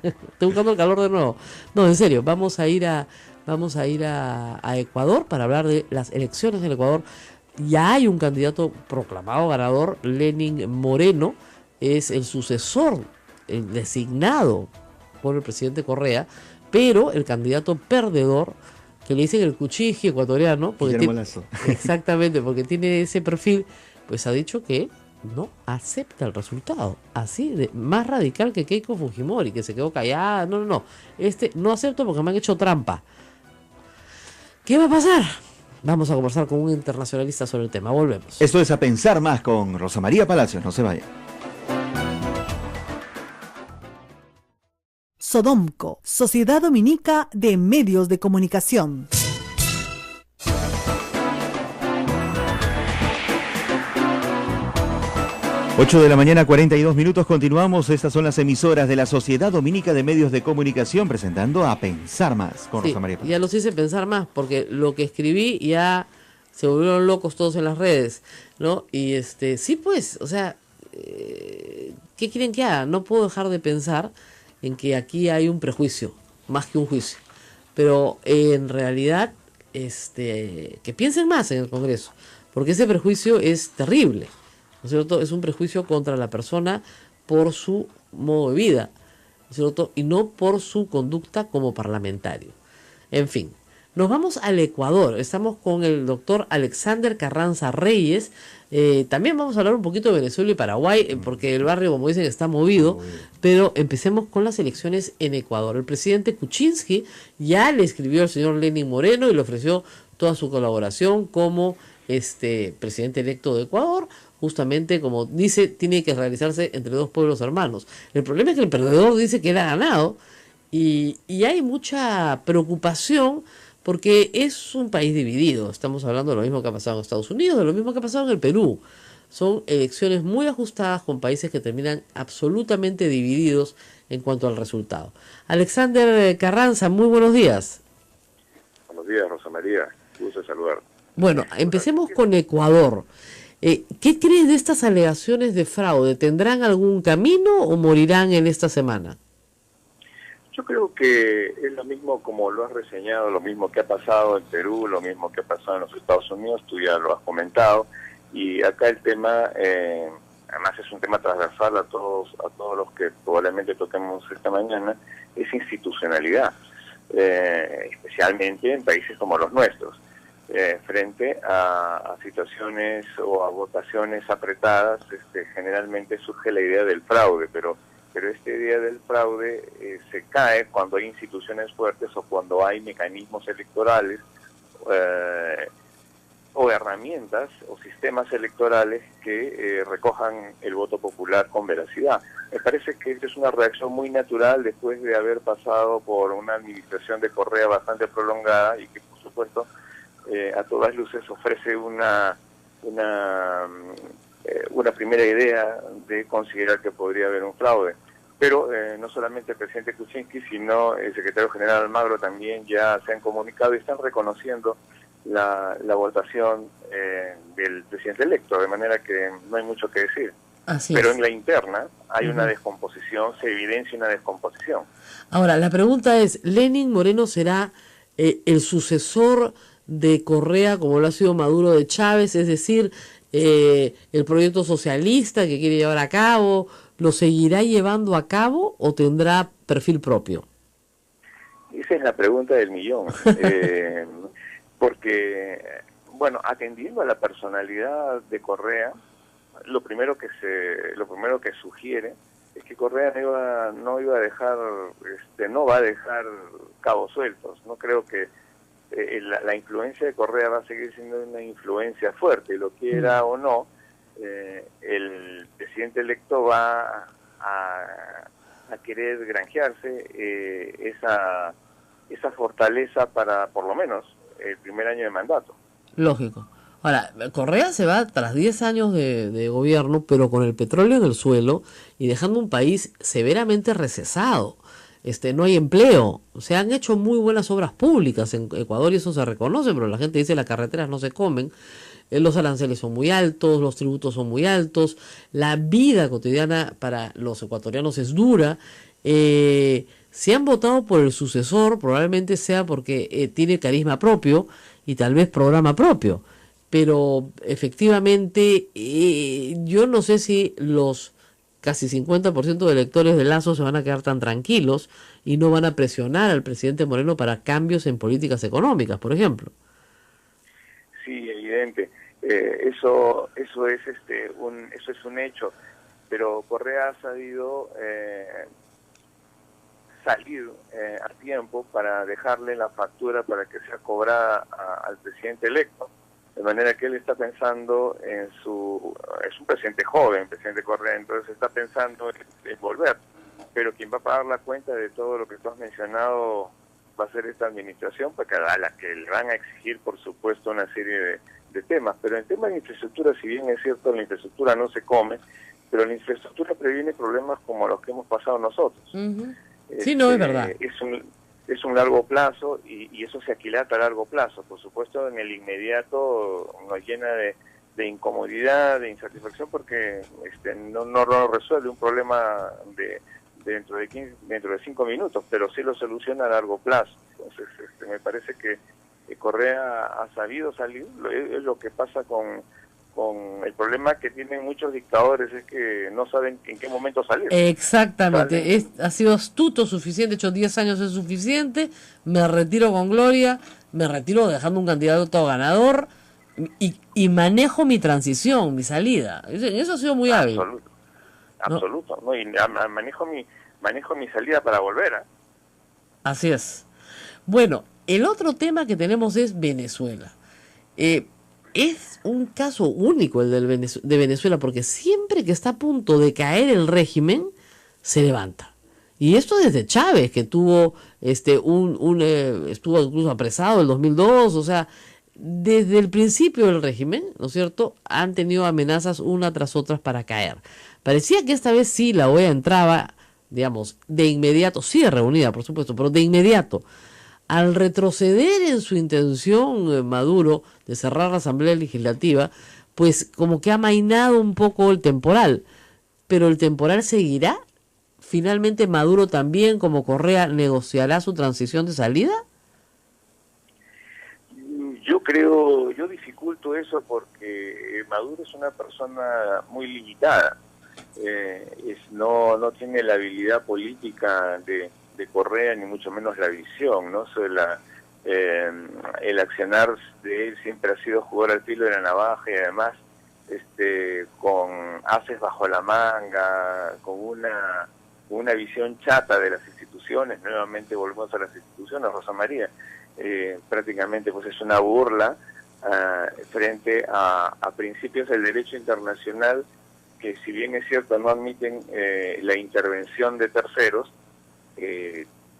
Estoy buscando el calor de nuevo. No, en serio, vamos a ir a Ecuador para hablar de las elecciones en Ecuador. Ya hay un candidato proclamado ganador, Lenín Moreno, es el sucesor, el designado por el presidente Correa, pero el candidato perdedor, que le dicen el cuchiji ecuatoriano, porque exactamente, porque tiene ese perfil, pues ha dicho que no acepta el resultado, así de más radical que Keiko Fujimori, que se quedó callada. No, no acepto porque me han hecho trampa. ¿Qué va a pasar? Vamos a conversar con un internacionalista sobre el tema. Volvemos. Esto es A Pensar Más con Rosa María Palacios. No se vayan. Sodomco, Sociedad Dominica de Medios de Comunicación. 8 de la mañana, 42 minutos, continuamos. Estas son las emisoras de la Sociedad Dominica de Medios de Comunicación presentando A Pensar Más con Rosa María Palacios. Ya los hice pensar más, porque lo que escribí ya se volvieron locos todos en las redes, ¿no? Y sí pues, o sea, ¿qué quieren que haga? No puedo dejar de pensar en que aquí hay un prejuicio, más que un juicio. Pero en realidad, que piensen más en el Congreso, porque ese prejuicio es terrible, ¿no es cierto? Es un prejuicio contra la persona por su modo de vida, ¿no es cierto? Y no por su conducta como parlamentario. En fin, nos vamos al Ecuador. Estamos con el doctor Alexander Carranza Reyes. También vamos a hablar un poquito de Venezuela y Paraguay, porque el barrio, como dicen, está movido. Pero empecemos con las elecciones en Ecuador. El presidente Kuczynski ya le escribió al señor Lenín Moreno y le ofreció toda su colaboración como presidente electo de Ecuador. Justamente, como dice, tiene que realizarse entre dos pueblos hermanos. El problema es que el perdedor dice que él ha ganado y hay mucha preocupación porque es un país dividido. Estamos hablando de lo mismo que ha pasado en Estados Unidos, de lo mismo que ha pasado en el Perú. Son elecciones muy ajustadas con países que terminan absolutamente divididos en cuanto al resultado. Alexander Carranza, muy buenos días. Buenos días, Rosa María. Gusto saludar. Bueno, empecemos con Ecuador. ¿Qué crees de estas alegaciones de fraude? ¿Tendrán algún camino o morirán en esta semana? Yo creo que es lo mismo como lo has reseñado, lo mismo que ha pasado en Perú, lo mismo que ha pasado en los Estados Unidos, tú ya lo has comentado, y acá el tema, además es un tema transversal a todos los que probablemente toquemos esta mañana, es institucionalidad, especialmente en países como los nuestros, frente a situaciones o a votaciones apretadas. Generalmente surge la idea del fraude, pero esta idea del fraude se cae cuando hay instituciones fuertes o cuando hay mecanismos electorales o herramientas o sistemas electorales que recojan el voto popular con veracidad. Me parece que esta es una reacción muy natural después de haber pasado por una administración de Correa bastante prolongada y que, por supuesto, a todas luces ofrece una primera idea de considerar que podría haber un fraude. Pero no solamente el presidente Kuczynski, sino el secretario general Almagro también ya se han comunicado y están reconociendo la votación del presidente electo, de manera que no hay mucho que decir. Pero en la interna hay una descomposición, se evidencia una descomposición. Ahora, la pregunta es, ¿Lenín Moreno será el sucesor de Correa como lo ha sido Maduro de Chávez? Es decir, el proyecto socialista que quiere llevar a cabo, ¿lo seguirá llevando a cabo o tendrá perfil propio? Esa es la pregunta del millón. Porque, bueno, atendiendo a la personalidad de Correa, lo primero que sugiere es que Correa no va a dejar cabos sueltos. No creo que la influencia de Correa va a seguir siendo una influencia fuerte, lo quiera o no. El presidente electo va a querer granjearse esa fortaleza para, por lo menos, el primer año de mandato. Lógico. Ahora, Correa se va tras 10 años de gobierno, pero con el petróleo en el suelo y dejando un país severamente recesado. No hay empleo. Se han hecho muy buenas obras públicas en Ecuador y eso se reconoce, pero la gente dice las carreteras no se comen. Los aranceles son muy altos, los tributos son muy altos, la vida cotidiana para los ecuatorianos es dura. Si han votado por el sucesor, probablemente sea porque tiene carisma propio y tal vez programa propio. Pero efectivamente, yo no sé si los casi 50% de electores de Lazo se van a quedar tan tranquilos y no van a presionar al presidente Moreno para cambios en políticas económicas, por ejemplo. Sí, evidente. Eso es un hecho, pero Correa ha sabido salir a tiempo para dejarle la factura para que sea cobrada al presidente electo, de manera que él está pensando es un presidente joven, presidente Correa, entonces está pensando en volver, pero quien va a pagar la cuenta de todo lo que tú has mencionado va a ser esta administración, porque a la que le van a exigir, por supuesto, una serie de temas. Pero en temas de infraestructura, si bien es cierto, la infraestructura no se come, pero la infraestructura previene problemas como los que hemos pasado nosotros. Uh-huh. Sí, no, es verdad. Es un largo plazo y eso se aquilata a largo plazo. Por supuesto, en el inmediato nos llena de incomodidad, de insatisfacción, porque no resuelve un problema dentro de 5 minutos, pero sí lo soluciona a largo plazo. Entonces, me parece que Correa ha sabido salir. Es lo que pasa con el problema que tienen muchos dictadores, es que no saben en qué momento salir. Exactamente, ha sido astuto suficiente, hecho 10 años es suficiente, me retiro con gloria, me retiro dejando un candidato ganador y manejo mi transición, mi salida. Eso ha sido muy hábil. Absoluto, ¿no? Y manejo mi salida para volver. Así es. Bueno, el otro tema que tenemos es Venezuela. Es un caso único el de Venezuela, porque siempre que está a punto de caer el régimen, se levanta. Y esto desde Chávez, que tuvo estuvo incluso apresado en el 2002, o sea, desde el principio del régimen, ¿no es cierto?, han tenido amenazas una tras otras para caer. Parecía que esta vez sí la OEA entraba, digamos, de inmediato, sí reunida, por supuesto, pero de inmediato. Al retroceder en su intención Maduro de cerrar la Asamblea Legislativa, pues como que ha amainado un poco el temporal. Pero el temporal seguirá. ¿Finalmente Maduro también, como Correa, negociará su transición de salida? Yo dificulto eso porque Maduro es una persona muy limitada. No tiene la habilidad política de Correa, ni mucho menos la visión, ¿no? El accionar de él siempre ha sido jugar al filo de la navaja y además con ases bajo la manga, con una visión chata de las instituciones. Nuevamente volvemos a las instituciones, Rosa María. Prácticamente pues es una burla frente a principios del derecho internacional que, si bien es cierto, no admiten la intervención de terceros.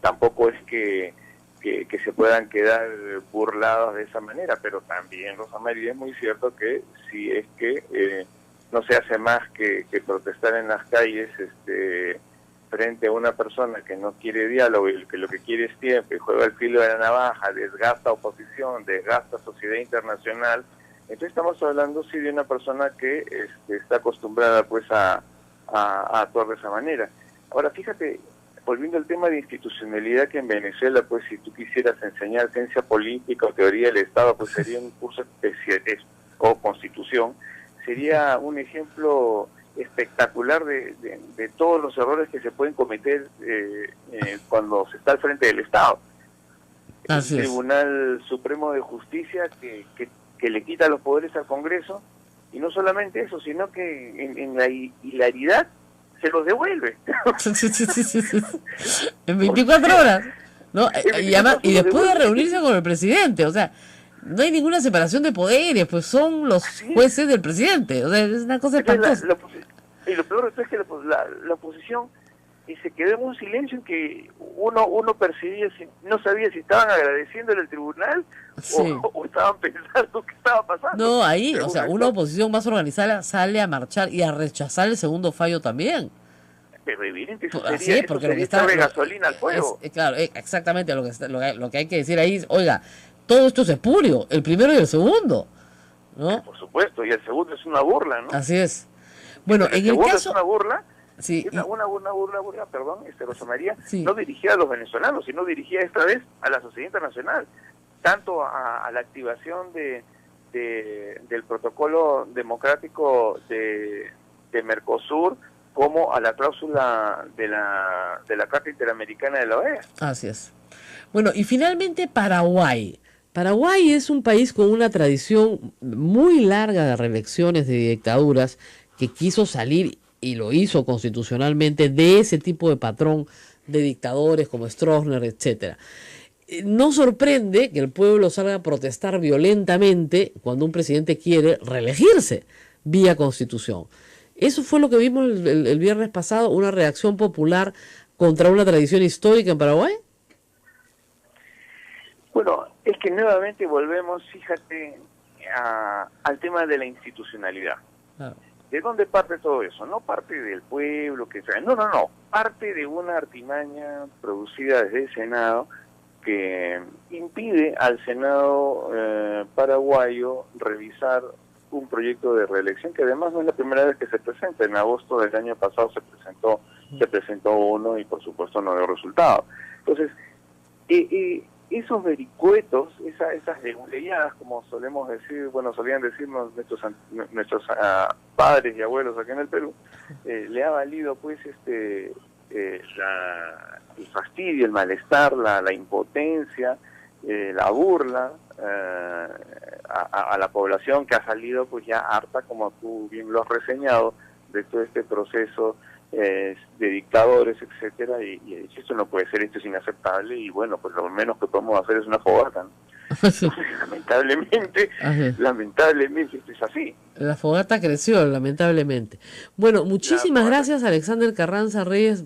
Tampoco es que se puedan quedar burlados de esa manera, pero también, Rosa María, es muy cierto que si es que no se hace más que protestar en las calles frente a una persona que no quiere diálogo y que lo que quiere es tiempo y juega el filo de la navaja, desgasta oposición, desgasta sociedad internacional, entonces estamos hablando sí de una persona que está acostumbrada pues a actuar de esa manera. Ahora fíjate, volviendo al tema de institucionalidad, que en Venezuela, pues si tú quisieras enseñar ciencia política o teoría del Estado, pues sería un curso o constitución, sería un ejemplo espectacular de todos los errores que se pueden cometer cuando se está al frente del Estado. El Tribunal Supremo de Justicia que le quita los poderes al Congreso, y no solamente eso, sino que en la hilaridad se los devuelve. En 24 horas. ¿No? Y después de reunirse con el presidente, o sea, no hay ninguna separación de poderes, pues son los jueces del presidente, o sea, es una cosa espantosa. Y lo peor es que la oposición y se quedó en un silencio en que uno percibía, no sabía si estaban agradeciéndole al tribunal Sí. o estaban pensando qué estaba pasando. No, ahí, o Según sea, esto, una oposición más organizada sale a marchar y a rechazar el segundo fallo también. pero evidente, eso Así sería, es, porque eso lo que sería está... echarle gasolina al fuego. claro, exactamente lo que hay que decir ahí es, oiga, todo esto es espurio, el primero y el segundo, ¿no? Por supuesto, y el segundo es una burla, ¿no? Así es. Bueno, Pero en el segundo es caso... una burla, Sí, es una burla, perdón, Rosa María, Sí. no dirigida a los venezolanos, sino dirigida esta vez a la sociedad internacional, tanto a la activación del protocolo democrático de Mercosur, como a la cláusula de la Carta Interamericana de la OEA. así es. Bueno, y finalmente Paraguay. Paraguay es un país con una tradición muy larga de reelecciones de dictaduras que quiso salir y lo hizo constitucionalmente de ese tipo de patrón de dictadores como Stroessner, etcétera. No sorprende que el pueblo salga a protestar violentamente cuando un presidente quiere reelegirse vía constitución. Eso fue lo que vimos el viernes pasado, una reacción popular contra una tradición histórica en Paraguay. Bueno, es que nuevamente volvemos, fíjate, al tema de la institucionalidad. Claro. ¿De dónde parte todo eso? No parte del pueblo, no, parte de una artimaña producida desde el Senado que impide al Senado paraguayo revisar un proyecto de reelección que además no es la primera vez que se presenta. En agosto del año pasado se presentó uno y por supuesto no dio resultado. Entonces, esos vericuetos, esas leguleyadas, como solemos decir, bueno, solían decirnos nuestros padres y abuelos aquí en el Perú, le ha valido pues el fastidio, el malestar, la impotencia, la burla a la población que ha salido pues ya harta, como tú bien lo has reseñado, de todo este proceso de dictadores, etcétera, y esto no puede ser, esto es inaceptable, y bueno, pues lo menos que podemos hacer es una fogata, ¿no? lamentablemente esto es así. La fogata creció, lamentablemente. Bueno, muchísimas gracias, Alexander Carranza Reyes,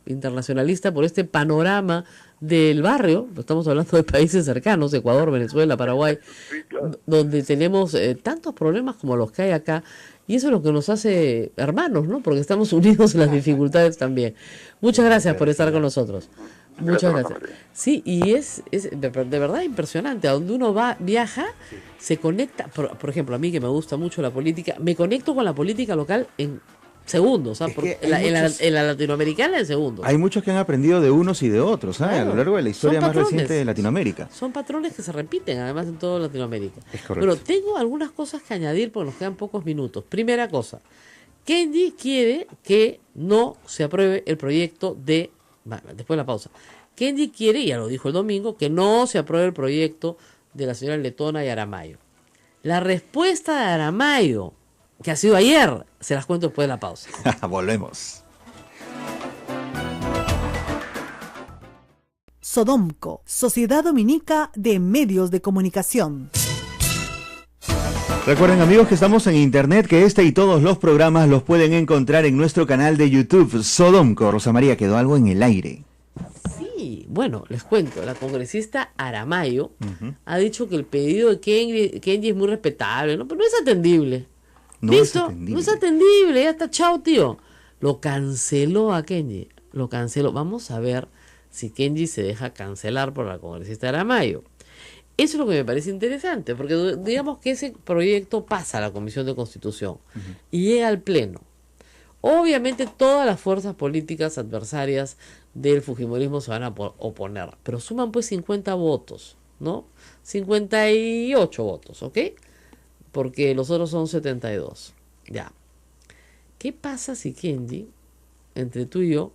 internacionalista, por este panorama del barrio. Estamos hablando de países cercanos, Ecuador, Venezuela, Paraguay, Sí, claro. donde tenemos tantos problemas como los que hay acá. Y eso es lo que nos hace hermanos, ¿no? Porque estamos unidos en las dificultades también. Muchas gracias por estar con nosotros. Muchas gracias. Sí, y es de verdad impresionante. A donde uno viaja, se conecta. Por ejemplo, a mí que me gusta mucho la política, me conecto con la política local en segundos. Es que hay En la latinoamericana en segundos. Hay muchos que han aprendido de unos y de otros, ¿sabes? Claro. A lo largo de la historia Son más patrones. reciente de Latinoamérica. Son patrones que se repiten, además, en toda Latinoamérica. Es correcto. Bueno, tengo algunas cosas que añadir porque nos quedan pocos minutos. Primera cosa, Kenji quiere que no se apruebe el proyecto de... Después de la pausa. Kenji quiere, ya lo dijo el domingo, que no se apruebe el proyecto de la señora Letona y Aramayo. La respuesta de Aramayo, que ha sido ayer, se las cuento después de la pausa. Volvemos. Sodomco, Sociedad Dominica de Medios de Comunicación. Recuerden, amigos, que estamos en internet, que este y todos los programas los pueden encontrar en nuestro canal de YouTube, Sodomco. Rosa María, quedó algo en el aire. Sí, bueno, les cuento, la congresista Aramayo ha dicho que el pedido de Kenji es muy respetable, ¿no? Pero no es atendible. No es ¿Listo? atendible. No es atendible, ya está, chao, tío. Lo canceló a Kenji, lo canceló. Vamos a ver si Kenji se deja cancelar por la congresista Aramayo. Eso es lo que me parece interesante, porque digamos que ese proyecto pasa a la Comisión de Constitución y llega al Pleno. Obviamente todas las fuerzas políticas adversarias del fujimorismo se van a oponer, pero suman pues 50 votos, ¿no? 58 votos, ¿ok? Porque los otros son 72. Ya. ¿Qué pasa si Kenji, entre tú y yo,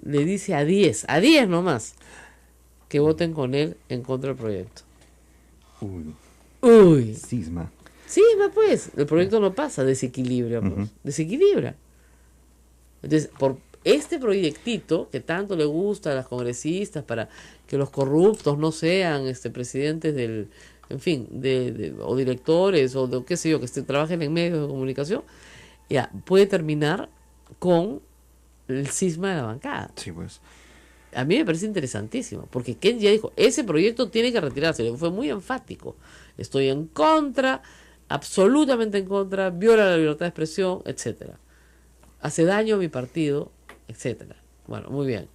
le dice a 10 nomás, que voten con él en contra del proyecto? Uy. Cisma. Sí, pues, el proyecto no pasa, desequilibra, pues, desequilibra. Entonces, por este proyectito que tanto le gusta a las congresistas para que los corruptos no sean presidentes del, en fin, o directores o de qué sé yo, que trabajen en medios de comunicación, ya puede terminar con el cisma de la bancada. Sí, pues. A mí me parece interesantísimo, porque Ken ya dijo, ese proyecto tiene que retirarse, fue muy enfático. Estoy en contra, absolutamente en contra, viola la libertad de expresión, etcétera. Hace daño a mi partido, etcétera. Bueno, muy bien.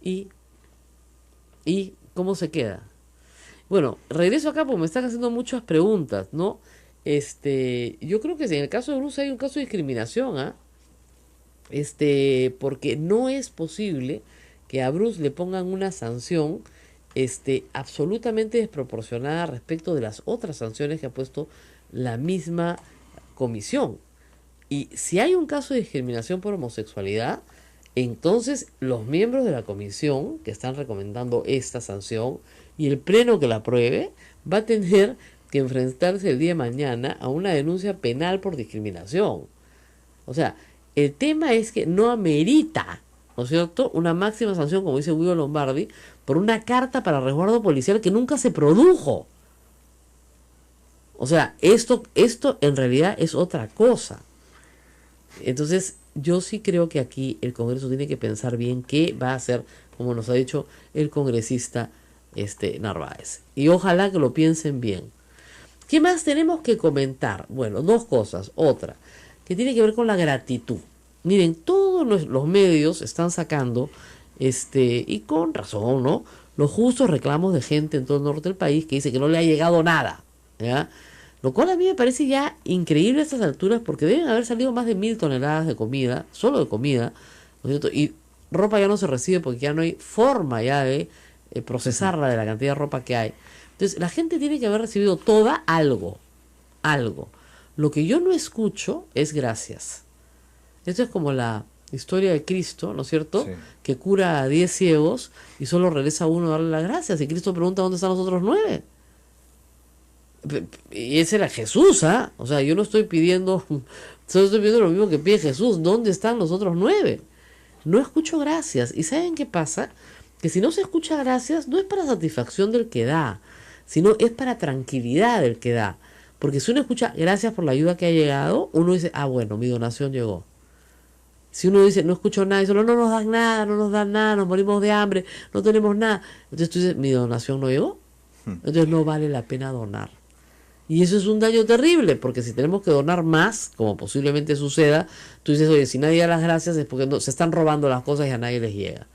¿Y cómo se queda? Bueno, regreso acá porque me están haciendo muchas preguntas, ¿no? Yo creo que en el caso de Bruce hay un caso de discriminación, ¿ah? Porque no es posible que a Bruce le pongan una sanción absolutamente desproporcionada respecto de las otras sanciones que ha puesto la misma comisión. Y si hay un caso de discriminación por homosexualidad, entonces los miembros de la comisión que están recomendando esta sanción y el pleno que la apruebe va a tener que enfrentarse el día de mañana a una denuncia penal por discriminación. O sea, el tema es que no amerita, ¿no es cierto?, una máxima sanción, como dice Guido Lombardi, por una carta para resguardo policial que nunca se produjo. O sea, esto en realidad es otra cosa. Entonces, yo sí creo que aquí el Congreso tiene que pensar bien qué va a hacer, como nos ha dicho el congresista Narváez. Y ojalá que lo piensen bien. ¿Qué más tenemos que comentar? Bueno, dos cosas. Otra, que tiene que ver con la gratitud. Miren, todos los medios están sacando, y con razón, ¿no?, los justos reclamos de gente en todo el norte del país que dice que no le ha llegado nada, ¿ya? Lo cual a mí me parece ya increíble a estas alturas, porque deben haber salido más de 1.000 toneladas de comida, solo de comida, ¿no es cierto? Y ropa ya no se recibe porque ya no hay forma ya de procesarla de la cantidad de ropa que hay. Entonces, la gente tiene que haber recibido toda algo. Lo que yo no escucho es gracias. Esto es como la historia de Cristo, ¿no es cierto? Sí. Que cura a 10 ciegos y solo regresa uno a darle las gracias. Y Cristo pregunta dónde están los otros 9. Y ese era Jesús, ¿ah? O sea, yo no estoy pidiendo, solo estoy pidiendo lo mismo que pide Jesús. ¿Dónde están los otros 9? No escucho gracias. ¿Y saben qué pasa? Que si no se escucha gracias, no es para satisfacción del que da, sino es para tranquilidad del que da. Porque si uno escucha gracias por la ayuda que ha llegado, uno dice, bueno, mi donación llegó. Si uno dice, no escucho nada, y solo no nos dan nada, nos morimos de hambre, no tenemos nada, entonces tú dices, mi donación no llegó, entonces no vale la pena donar. Y eso es un daño terrible, porque si tenemos que donar más, como posiblemente suceda, tú dices, oye, si nadie da las gracias es porque no, se están robando las cosas y a nadie les llega.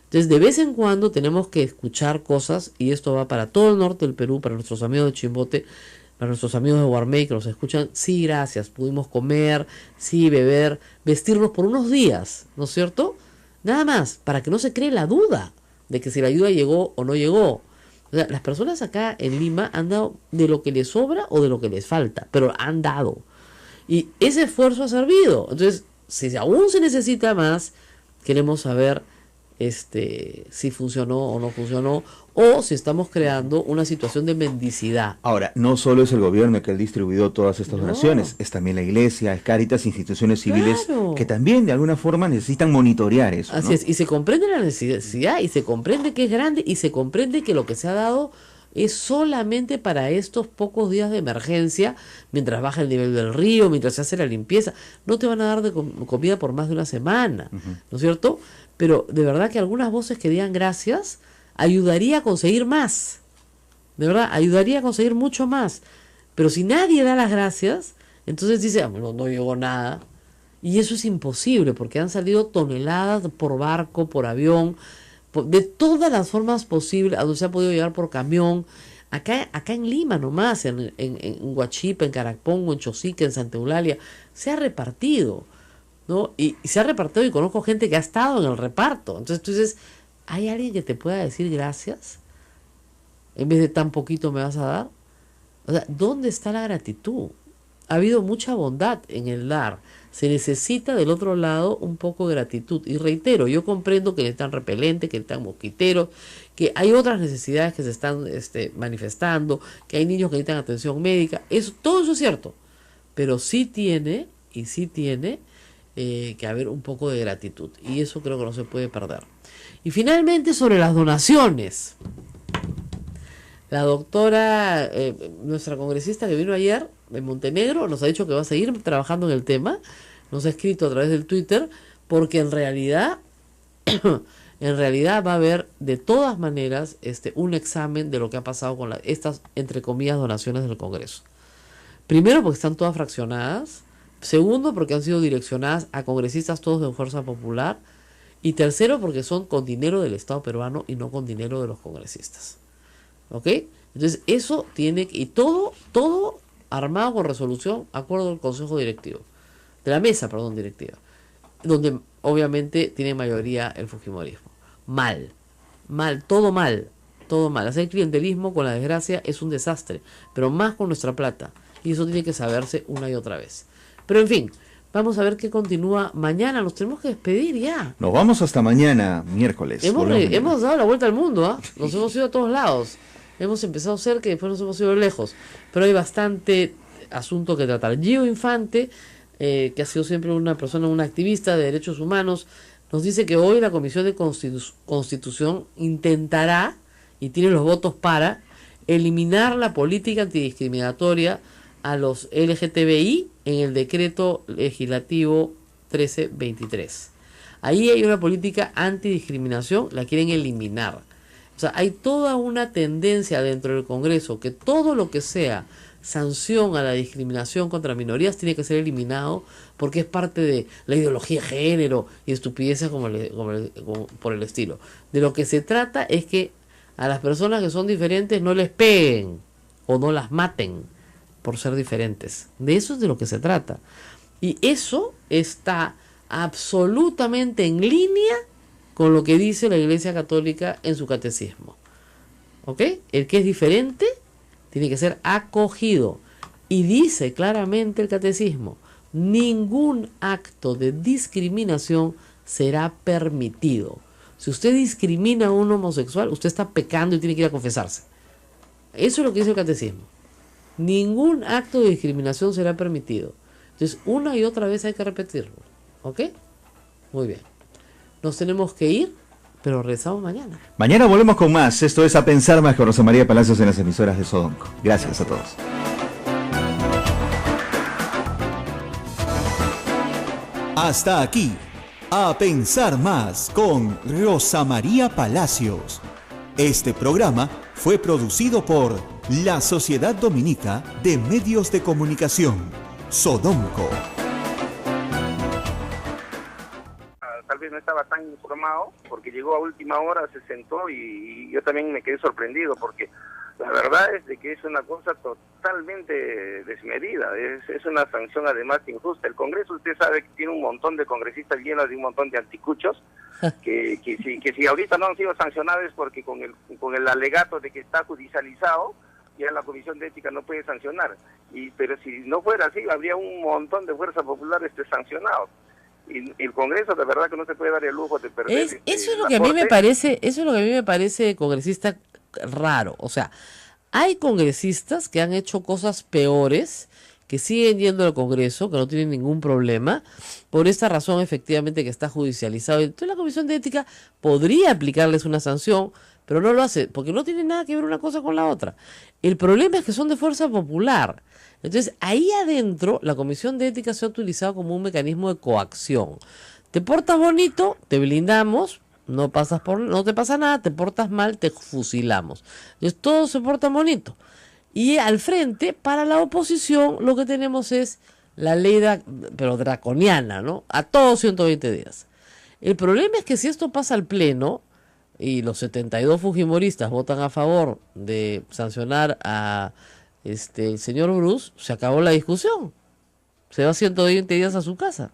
Entonces, de vez en cuando tenemos que escuchar cosas, y esto va para todo el norte del Perú, para nuestros amigos de Chimbote, para nuestros amigos de Guarmey que nos escuchan, sí, gracias, pudimos comer, sí, beber, vestirnos por unos días, ¿no es cierto? Nada más, para que no se cree la duda de que si la ayuda llegó o no llegó. O sea, las personas acá en Lima han dado de lo que les sobra o de lo que les falta, pero han dado. Y ese esfuerzo ha servido. Entonces, si aún se necesita más, queremos saber si funcionó o no funcionó, o si estamos creando una situación de mendicidad. Ahora, no solo es el gobierno que ha distribuido todas estas donaciones, es también la iglesia, es Cáritas, instituciones civiles, Claro, que también de alguna forma necesitan monitorear eso, así ¿no? es, y se comprende la necesidad, y se comprende que es grande, y se comprende que lo que se ha dado es solamente para estos pocos días de emergencia, mientras baja el nivel del río, mientras se hace la limpieza. No te van a dar de comida por más de una semana, ¿no es cierto? Pero de verdad que algunas voces que digan gracias ayudaría a conseguir más. De verdad, ayudaría a conseguir mucho más. Pero si nadie da las gracias, entonces dice, no llegó nada. Y eso es imposible, porque han salido toneladas por barco, por avión, de todas las formas posibles, a donde se ha podido llegar por camión. Acá en Lima nomás, en Huachipa, en Caracpongo, en Chosica, en Santa Eulalia, se ha repartido, ¿no? Y se ha repartido, y conozco gente que ha estado en el reparto. Entonces tú dices, ¿hay alguien que te pueda decir gracias? En vez de tan poquito me vas a dar. O sea, ¿dónde está la gratitud? Ha habido mucha bondad en el dar. Se necesita del otro lado un poco de gratitud. Y reitero, yo comprendo que necesitan repelente, que necesitan mosquiteros, que hay otras necesidades que se están manifestando, que hay niños que necesitan atención médica. Todo eso es cierto. Pero sí tiene que haber un poco de gratitud. Y eso creo que no se puede perder. Y finalmente, sobre las donaciones. La doctora, nuestra congresista que vino ayer de Montenegro, nos ha dicho que va a seguir trabajando en el tema. Nos ha escrito a través del Twitter porque en realidad va a haber de todas maneras un examen de lo que ha pasado con estas, entre comillas, donaciones del Congreso. Primero, porque están todas fraccionadas. Segundo, porque han sido direccionadas a congresistas todos de Fuerza Popular. Y tercero, porque son con dinero del Estado peruano y no con dinero de los congresistas. ¿Ok? Entonces, eso tiene que... Y todo armado con resolución, acuerdo del Consejo Directivo. De la mesa, directiva. Donde obviamente tiene mayoría el fujimorismo. Mal. Todo mal. Hacer clientelismo con la desgracia es un desastre. Pero más con nuestra plata. Y eso tiene que saberse una y otra vez. Pero en fin, vamos a ver qué continúa mañana. Nos tenemos que despedir ya. Nos vamos hasta mañana, miércoles. Hemos dado la vuelta al mundo, ¿ah? Nos hemos ido a todos lados. Hemos empezado cerca y después nos hemos ido lejos. Pero hay bastante asunto que tratar. Gio Infante, que ha sido siempre una persona, una activista de derechos humanos, nos dice que hoy la Comisión de Constitución intentará, y tiene los votos para, eliminar la política antidiscriminatoria a los LGTBI en el decreto legislativo 1323. Ahí hay una política antidiscriminación, la quieren eliminar. O sea, hay toda una tendencia dentro del Congreso que todo lo que sea sanción a la discriminación contra minorías tiene que ser eliminado porque es parte de la ideología de género y estupideces como por el estilo. De lo que se trata es que a las personas que son diferentes no les peguen o no las maten por ser diferentes. De eso es de lo que se trata. Y eso está absolutamente en línea con lo que dice la Iglesia Católica en su catecismo. ¿Ok? El que es diferente tiene que ser acogido. Y dice claramente el catecismo, ningún acto de discriminación será permitido. Si usted discrimina a un homosexual, usted está pecando y tiene que ir a confesarse. Eso es lo que dice el catecismo. Ningún acto de discriminación será permitido. Entonces, una y otra vez hay que repetirlo. ¿Ok? Muy bien. Nos tenemos que ir, pero regresamos mañana. Mañana volvemos con más. Esto es A Pensar Más con Rosa María Palacios en las emisoras de Sodonco. Gracias a todos. Hasta aquí, A Pensar Más con Rosa María Palacios. Este programa fue producido por la Sociedad Dominica de Medios de Comunicación, Sodomco. Tal vez no estaba tan informado porque llegó a última hora, se sentó y yo también me quedé sorprendido porque la verdad es de que es una cosa totalmente desmedida, es una sanción además injusta. El Congreso, usted sabe que tiene un montón de congresistas llenos de un montón de anticuchos que si ahorita no han sido sancionados es porque con el alegato de que está judicializado ya la Comisión de Ética no puede sancionar, pero si no fuera así habría un montón de Fuerza Popular sancionados. Y el Congreso de verdad que no se puede dar el lujo de perder. Eso es lo que a mí me parece congresista raro. O sea, hay congresistas que han hecho cosas peores, que siguen yendo al Congreso, que no tienen ningún problema, por esta razón efectivamente que está judicializado. Entonces la Comisión de Ética podría aplicarles una sanción, pero no lo hace, porque no tiene nada que ver una cosa con la otra. El problema es que son de Fuerza Popular. Entonces, ahí adentro, la Comisión de Ética se ha utilizado como un mecanismo de coacción. Te portas bonito, te blindamos, no te pasa nada, te portas mal, te fusilamos. Entonces, todos se portan bonito. Y al frente, para la oposición, lo que tenemos es la ley, pero draconiana, ¿no? A todos 120 días. El problema es que si esto pasa al Pleno, y los 72 fujimoristas votan a favor de sancionar a el señor Bruce, se acabó la discusión. Se va 120 días a su casa.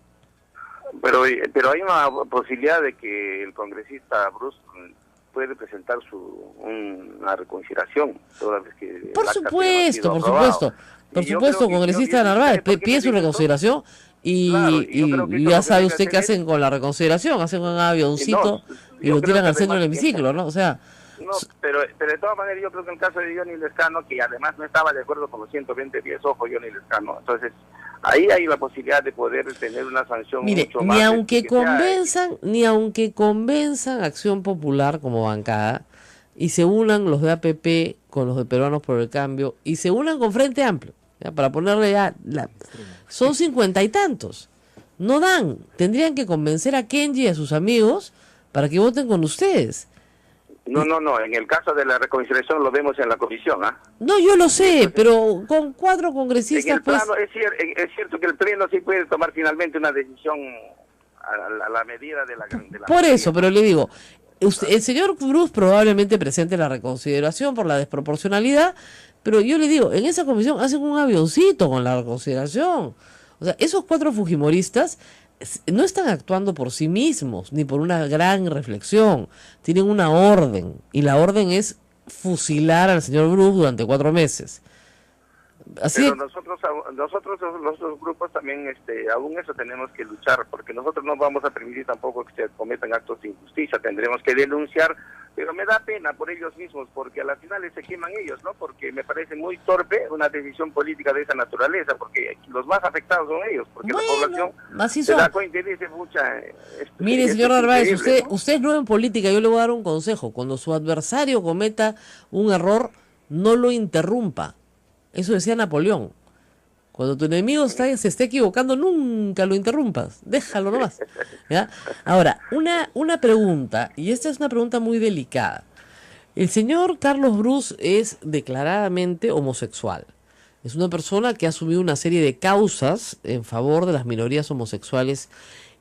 Pero hay una posibilidad de que el congresista Bruce puede presentar una reconsideración toda vez que por supuesto, congresista Narváez pide su reconsideración y ya sabe usted qué hacen con la reconsideración, hacen un avioncito y lo tiran al centro del hemiciclo, ¿no? O sea, no, pero de todas maneras yo creo que en el caso de Johnny Lescano, que además no estaba de acuerdo con los 120 días, ojo, Johnny Lescano, entonces ahí hay la posibilidad de poder tener una sanción mucho más. Ni aunque convenzan Acción Popular como bancada y se unan los de APP con los de Peruanos por el Cambio y se unan con Frente Amplio, ¿ya? Para ponerle son 50 y tantos. No dan. Tendrían que convencer a Kenji y a sus amigos para que voten con ustedes. No, en el caso de la reconciliación lo vemos en la comisión, ¿ah? No, yo lo sé, pero con 4 congresistas, En el pues... plano, es cierto que el pleno sí puede tomar finalmente una decisión a la medida de la Por mayoría. eso, pero le digo, el señor Cruz probablemente presente la reconsideración por la desproporcionalidad, pero yo le digo, en esa comisión hacen un avioncito con la reconsideración. O sea, esos 4 fujimoristas no están actuando por sí mismos, ni por una gran reflexión. Tienen una orden, y la orden es fusilar al señor Bruce durante 4 meses. Así Pero nosotros los otros grupos también, aún eso tenemos que luchar, porque nosotros no vamos a permitir tampoco que se cometan actos de injusticia. Tendremos que denunciar, pero me da pena por ellos mismos, porque a las finales se queman ellos, ¿no? Porque me parece muy torpe una decisión política de esa naturaleza, porque los más afectados son ellos, porque bueno, la población así se son. da cuenta y dice, mucha... Mire, señor Narváez, usted es nuevo en política, yo le voy a dar un consejo. Cuando su adversario cometa un error, no lo interrumpa. Eso decía Napoleón. Cuando tu enemigo se esté equivocando, nunca lo interrumpas. Déjalo nomás. ¿Ya? Ahora, una pregunta, y esta es una pregunta muy delicada. El señor Carlos Bruce es declaradamente homosexual. Es una persona que ha asumido una serie de causas en favor de las minorías homosexuales.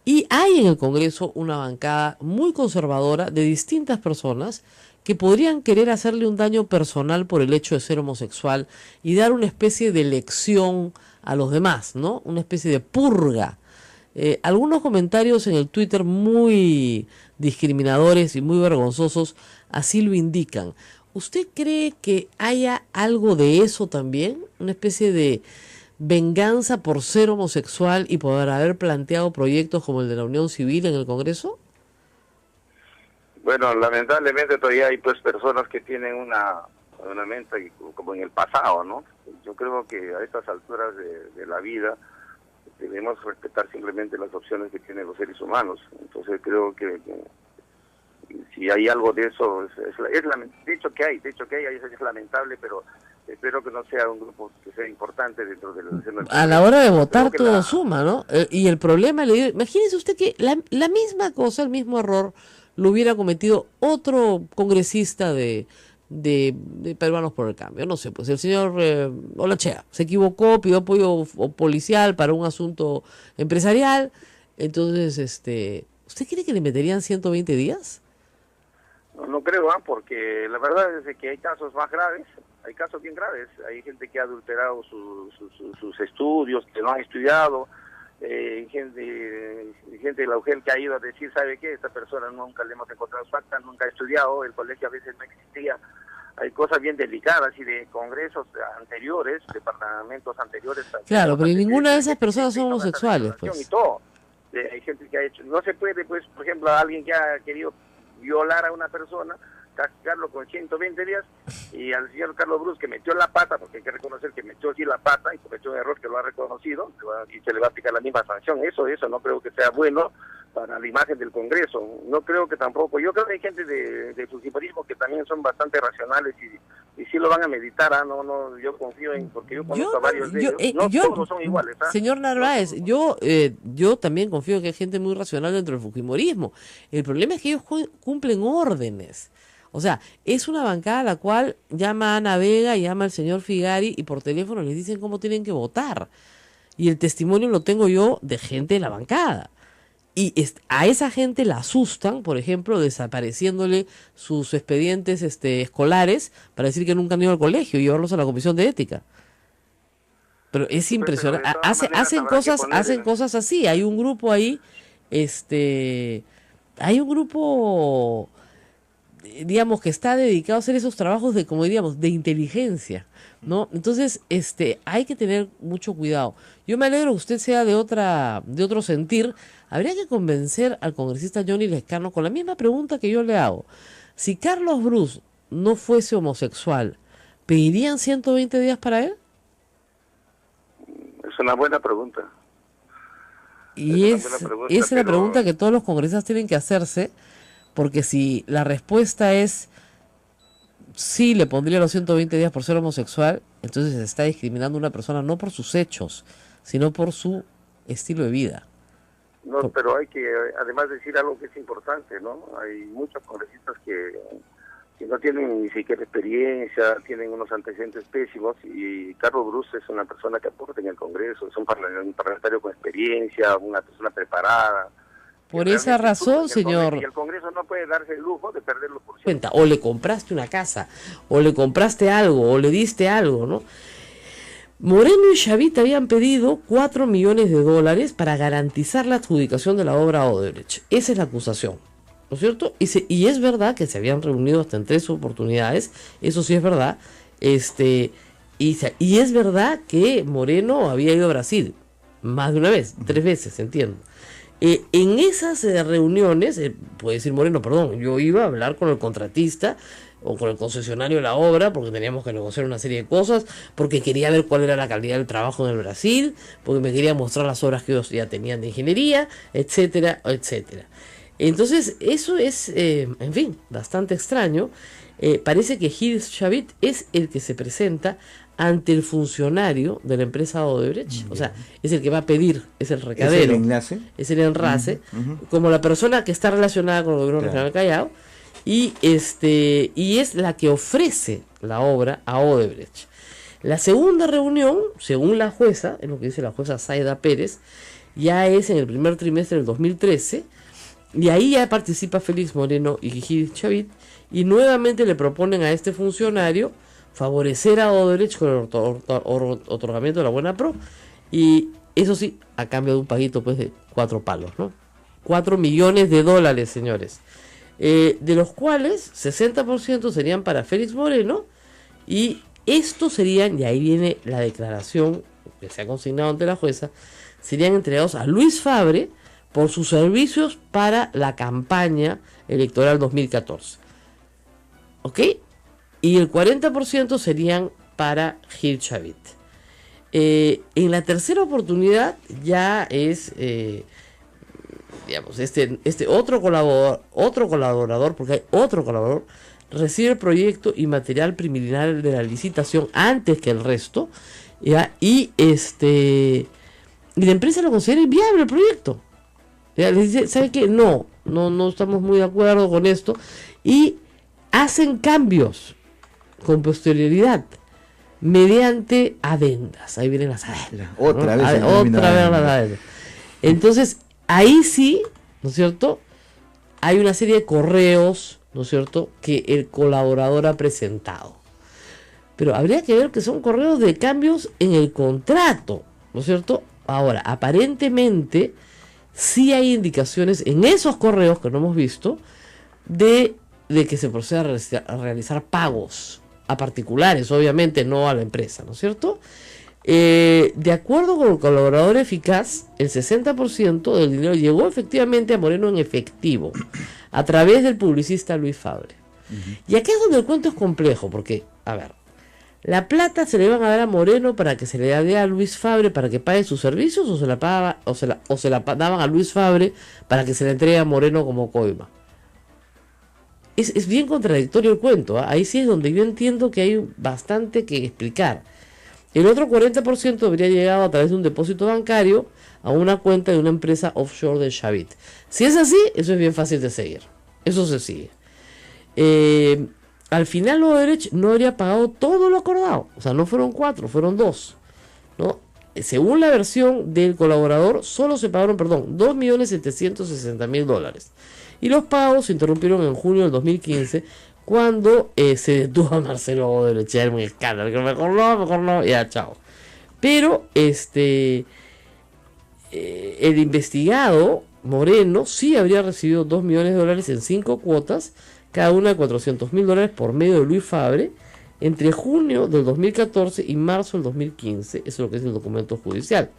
Y hay en el Congreso una bancada muy conservadora de distintas personas que podrían querer hacerle un daño personal por el hecho de ser homosexual y dar una especie de lección a los demás, ¿no? Una especie de purga. Algunos comentarios en el Twitter muy discriminadores y muy vergonzosos así lo indican. ¿Usted cree que haya algo de eso también? ¿Una especie de venganza por ser homosexual y por haber planteado proyectos como el de la Unión Civil en el Congreso? Bueno, lamentablemente todavía hay pues personas que tienen una mente como en el pasado, ¿no? Yo creo que a estas alturas de la vida debemos respetar simplemente las opciones que tienen los seres humanos. Entonces creo que si hay algo de eso, de hecho que hay, es lamentable, pero espero que no sea un grupo que sea importante dentro de la... A la hora de votar todo suma, ¿no? Y el problema, le digo, imagínese usted que la misma cosa, el mismo error, lo hubiera cometido otro congresista de Peruanos por el Cambio. No sé, pues el señor Olachea se equivocó, pidió apoyo policial para un asunto empresarial. Entonces, ¿usted cree que le meterían 120 días? No creo, porque la verdad es que hay casos más graves, hay casos bien graves. Hay gente que ha adulterado sus estudios, que no ha estudiado. Gente de la UGEL que ha ido a decir, ¿sabe qué? Esta persona nunca le hemos encontrado su acta, nunca ha estudiado, el colegio a veces no existía. Hay cosas bien delicadas y de congresos anteriores, de parlamentos anteriores. Claro, pero ninguna de esas personas son homosexuales, pues. Y todo. Hay gente que ha hecho, no se puede, pues, por ejemplo, a alguien que ha querido violar a una persona, castigarlo con 120 días, y al señor Carlos Bruce, que metió la pata, porque hay que reconocer que metió sí la pata y cometió un error que lo ha reconocido, y se le va a aplicar la misma sanción. Eso no creo que sea bueno para la imagen del Congreso. No creo que tampoco, yo creo que hay gente de fujimorismo que también son bastante racionales y sí lo van a meditar, yo confío en, porque yo conozco a varios de ellos, no todos son iguales. Señor Narváez, yo también confío que hay gente muy racional dentro del fujimorismo. El problema es que ellos cumplen órdenes. O sea, es una bancada a la cual llama a Ana Vega, llama al señor Figari y por teléfono les dicen cómo tienen que votar. Y el testimonio lo tengo yo de gente de la bancada. Y a esa gente la asustan, por ejemplo, desapareciéndole sus expedientes escolares para decir que nunca han ido al colegio y llevarlos a la comisión de ética. Pero es impresionante. Hacen cosas así. Hay un grupo ahí, hay un grupo, digamos, que está dedicado a hacer esos trabajos de, como diríamos, de inteligencia, ¿no? Entonces, hay que tener mucho cuidado. Yo me alegro que usted sea de otro sentir. Habría que convencer al congresista Johnny Lescano con la misma pregunta que yo le hago. Si Carlos Bruce no fuese homosexual, ¿pedirían 120 días para él? Es una buena pregunta. Y esa es la pregunta que todos los congresistas tienen que hacerse, porque si la respuesta es sí, le pondría los 120 días por ser homosexual, entonces se está discriminando a una persona no por sus hechos, sino por su estilo de vida. No, pero hay que además decir algo que es importante, ¿no? Hay muchos congresistas que no tienen ni siquiera experiencia, tienen unos antecedentes pésimos, y Carlos Bruce es una persona que aporta en el Congreso, es un parlamentario con experiencia, una persona preparada. Por esa razón, señor... Y el Congreso no puede darse el lujo de perderlo por ciento. Cuenta, o le compraste una casa, o le compraste algo, o le diste algo, ¿no? Moreno y Shavit habían pedido $4 millones para garantizar la adjudicación de la obra a Odebrecht. Esa es la acusación, ¿no es cierto? Y es verdad que se habían reunido hasta en 3 oportunidades, eso sí es verdad. Y es verdad que Moreno había ido a Brasil más de una vez, 3 veces, entiendo. En esas reuniones, puede decir Moreno, perdón, yo iba a hablar con el contratista o con el concesionario de la obra, porque teníamos que negociar una serie de cosas, porque quería ver cuál era la calidad del trabajo en el Brasil, porque me quería mostrar las obras que ellos ya tenían de ingeniería, etcétera, etcétera. Entonces, eso es, en fin, bastante extraño. Parece que Gilles Shavit es el que se presenta ante el funcionario de la empresa Odebrecht, o sea, es el que va a pedir, es el recadero, es el enlace, es el enlace, como la persona que está relacionada con el gobierno regional de Callao, y es la que ofrece la obra a Odebrecht. La segunda reunión, según la jueza, en lo que dice la jueza Zaida Pérez, ya es en el primer trimestre del 2013, y ahí ya participa Félix Moreno y Gilles Shavit, y nuevamente le proponen a este funcionario favorecer a Odebrecht con el otorgamiento de la buena pro, y eso sí, a cambio de un paguito pues de 4 palos, ¿no? $4 millones, señores, de los cuales 60% serían para Félix Moreno, y estos serían, y ahí viene la declaración que se ha consignado ante la jueza, serían entregados a Luis Fabre por sus servicios para la campaña electoral 2014. ¿Ok? Y el 40% serían para Gilles Shavit. En la tercera oportunidad ya es, digamos, este otro colaborador, porque hay otro colaborador, recibe el proyecto y material preliminar de la licitación antes que el resto, ¿ya? Y la empresa lo considera inviable el proyecto. ¿Ya? Le dice, ¿sabe qué? No estamos muy de acuerdo con esto, y hacen cambios con posterioridad mediante adendas. Ahí vienen las adendas. Otra ¿no? vez las adendas. Entonces, ahí sí, ¿no es cierto? Hay una serie de correos, ¿no es cierto?, que el colaborador ha presentado. Pero habría que ver que son correos de cambios en el contrato, ¿no es cierto? Ahora, aparentemente, sí hay indicaciones en esos correos que no hemos visto de que se proceda a realizar pagos a particulares, obviamente no a la empresa, ¿no es cierto? De acuerdo con el colaborador eficaz, el 60% del dinero llegó efectivamente a Moreno en efectivo, a través del publicista Luis Fabre. Y aquí es donde el cuento es complejo, porque, a ver, la plata se le iban a dar a Moreno para que se le dé a Luis Fabre para que pague sus servicios, o se la daban a Luis Fabre para que se le entregue a Moreno como coima. Es bien contradictorio el cuento, ¿eh? Ahí sí es donde yo entiendo que hay bastante que explicar. El otro 40% habría llegado a través de un depósito bancario a una cuenta de una empresa offshore de Shavit. Si es así, eso es bien fácil de seguir. Eso se sigue. Al final Odebrecht no habría pagado todo lo acordado. O sea, no fueron 4, fueron 2, ¿no? Según la versión del colaborador, solo se pagaron, $2.760.000. Y los pagos se interrumpieron en junio del 2015, cuando se detuvo a Marcelo Odebrecht. Era un escándalo, que mejor no, ya, chao. Pero el investigado Moreno sí habría recibido $2 millones en 5 cuotas, cada una de $400.000 por medio de Luis Fabre, entre junio del 2014 y marzo del 2015. Eso es lo que es el documento judicial.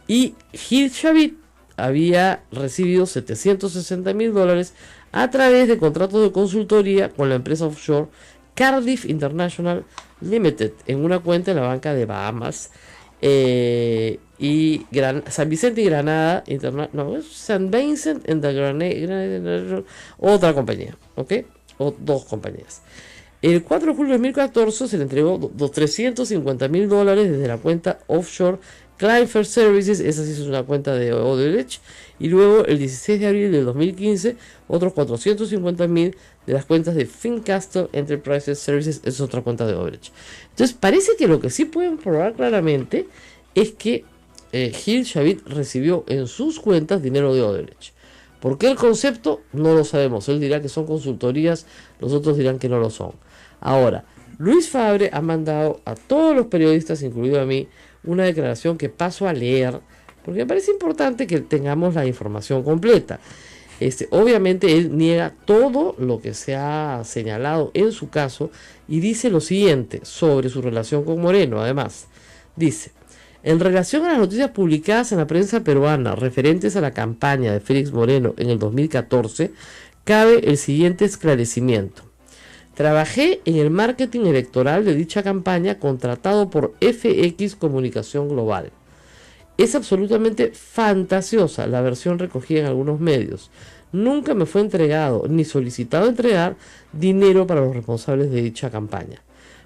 Y Gilles Shavit había recibido $760.000 a través de contratos de consultoría con la empresa offshore Cardiff International Limited, en una cuenta en la banca de Bahamas, y San Vicente y Granada, San Vincent and the Granada, otra compañía, ¿ok? O 2 compañías. El 4 de julio de 2014 se le entregó $350.000 desde la cuenta offshore Client First Services, esa sí es una cuenta de Odebrecht, y luego el 16 de abril del 2015, otros 450.000 de las cuentas de Fincastle Enterprises Services, es otra cuenta de Odebrecht. Entonces parece que lo que sí pueden probar claramente es que Gil Shalit recibió en sus cuentas dinero de Odebrecht. ¿Por qué el concepto? No lo sabemos. Él dirá que son consultorías, los otros dirán que no lo son. Ahora, Luis Fabre ha mandado a todos los periodistas, incluido a mí, una declaración que paso a leer, porque me parece importante que tengamos la información completa. Obviamente él niega todo lo que se ha señalado en su caso y dice lo siguiente sobre su relación con Moreno. Además, dice: en relación a las noticias publicadas en la prensa peruana referentes a la campaña de Félix Moreno en el 2014, cabe el siguiente esclarecimiento. Trabajé en el marketing electoral de dicha campaña contratado por FX Comunicación Global. Es absolutamente fantasiosa la versión recogida en algunos medios. Nunca me fue entregado ni solicitado entregar dinero para los responsables de dicha campaña.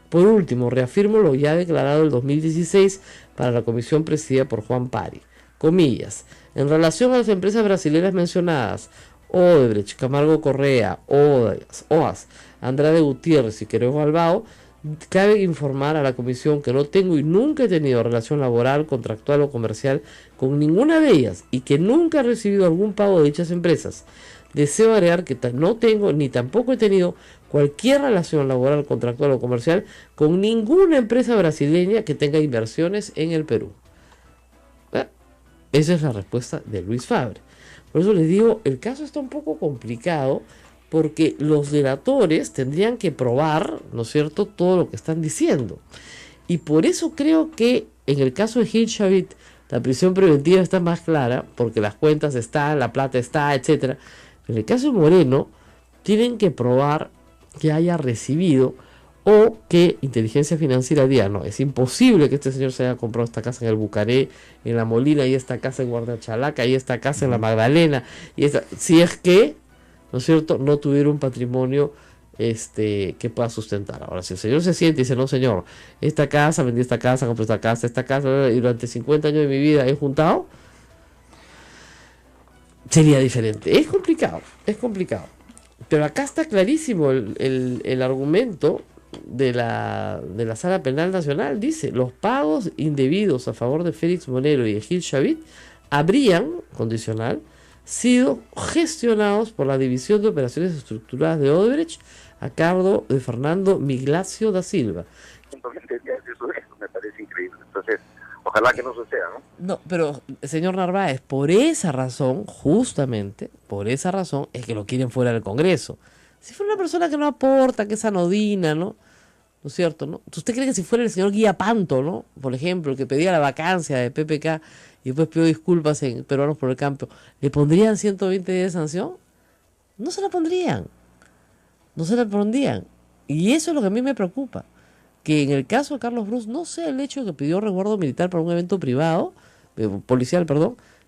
Por último, reafirmo lo ya declarado el 2016 para la comisión presidida por Juan Pari. Comillas, en relación a las empresas brasileñas mencionadas, Odebrecht, Camargo Correa, OAS, Andrade Gutiérrez y Queremos Balbao, cabe informar a la comisión que no tengo y nunca he tenido relación laboral, contractual o comercial con ninguna de ellas y que nunca he recibido algún pago de dichas empresas. Deseo agregar que no tengo ni tampoco he tenido cualquier relación laboral, contractual o comercial con ninguna empresa brasileña que tenga inversiones en el Perú. Esa es la respuesta de Luis Fabre. Por eso les digo, el caso está un poco complicado porque los delatores tendrían que probar, ¿no es cierto?, todo lo que están diciendo. Y por eso creo que en el caso de Gil Shalit la prisión preventiva está más clara, porque las cuentas están, la plata está, etcétera. En el caso de Moreno, tienen que probar que haya recibido o que inteligencia financiera diga, no, es imposible que este señor se haya comprado esta casa en el Bucaré, en La Molina, y esta casa en Guardachalaca, y esta casa en La Magdalena, y esta, si es que, ¿no es cierto?, no tuviera un patrimonio que pueda sustentar. Ahora, si el señor se siente y dice, no señor, esta casa, vendí esta casa, compré esta casa, y durante 50 años de mi vida he juntado, sería diferente. Es complicado. Pero acá está clarísimo el argumento de la Sala Penal Nacional. Dice, los pagos indebidos a favor de Félix Moreno y de Gil Shalit habrían, condicional, sido gestionados por la División de Operaciones Estructuradas de Odebrecht a cargo de Fernando Miglacio da Silva. Eso me parece increíble. Entonces, ojalá que no suceda, ¿no? No, pero, señor Narváez, por esa razón, justamente, por esa razón, es que lo quieren fuera del Congreso. Si fuera una persona que no aporta, que es anodina, ¿no? ¿No es cierto, no? ¿Usted cree que si fuera el señor Guía Panto, ¿no?, por ejemplo, el que pedía la vacancia de PPK y después pidió disculpas en Peruanos por el Campo, le pondrían 120 días de sanción? No se la pondrían. Y eso es lo que a mí me preocupa. Que en el caso de Carlos Bruce no sea el hecho de que pidió resguardo militar para un evento privado, policial,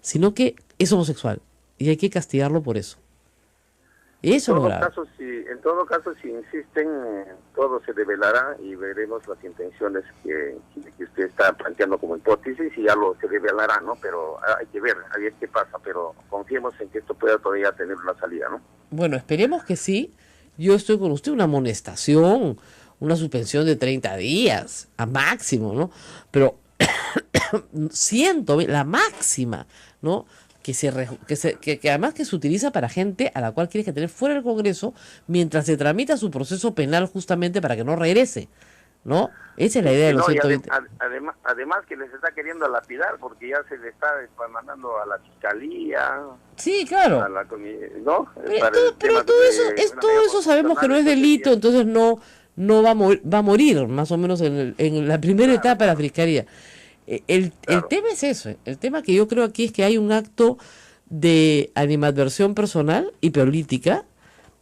sino que es homosexual y hay que castigarlo por eso. Eso es grave. En todo caso, si insisten, todo se develará y veremos las intenciones que usted está planteando como hipótesis y ya se develará, ¿no? Pero hay que ver qué pasa, pero confiemos en que esto pueda todavía tener una salida, ¿no? Bueno, esperemos que sí. Yo estoy con usted, una amonestación, una suspensión de 30 días, a máximo, ¿no? Pero siento la máxima, ¿no?, que además que se utiliza para gente a la cual quieres que tener fuera del Congreso mientras se tramita su proceso penal justamente para que no regrese, ¿no?Esa es la idea de los 120. Además que les está queriendo lapidar porque ya se le está mandando a la fiscalía. Sí, claro. ¿No? Pero todo eso sabemos que no es delito, entonces no va a morir más o menos en la primera etapa de la fiscalía. El tema es eso. El tema que yo creo aquí es que hay un acto de animadversión personal y política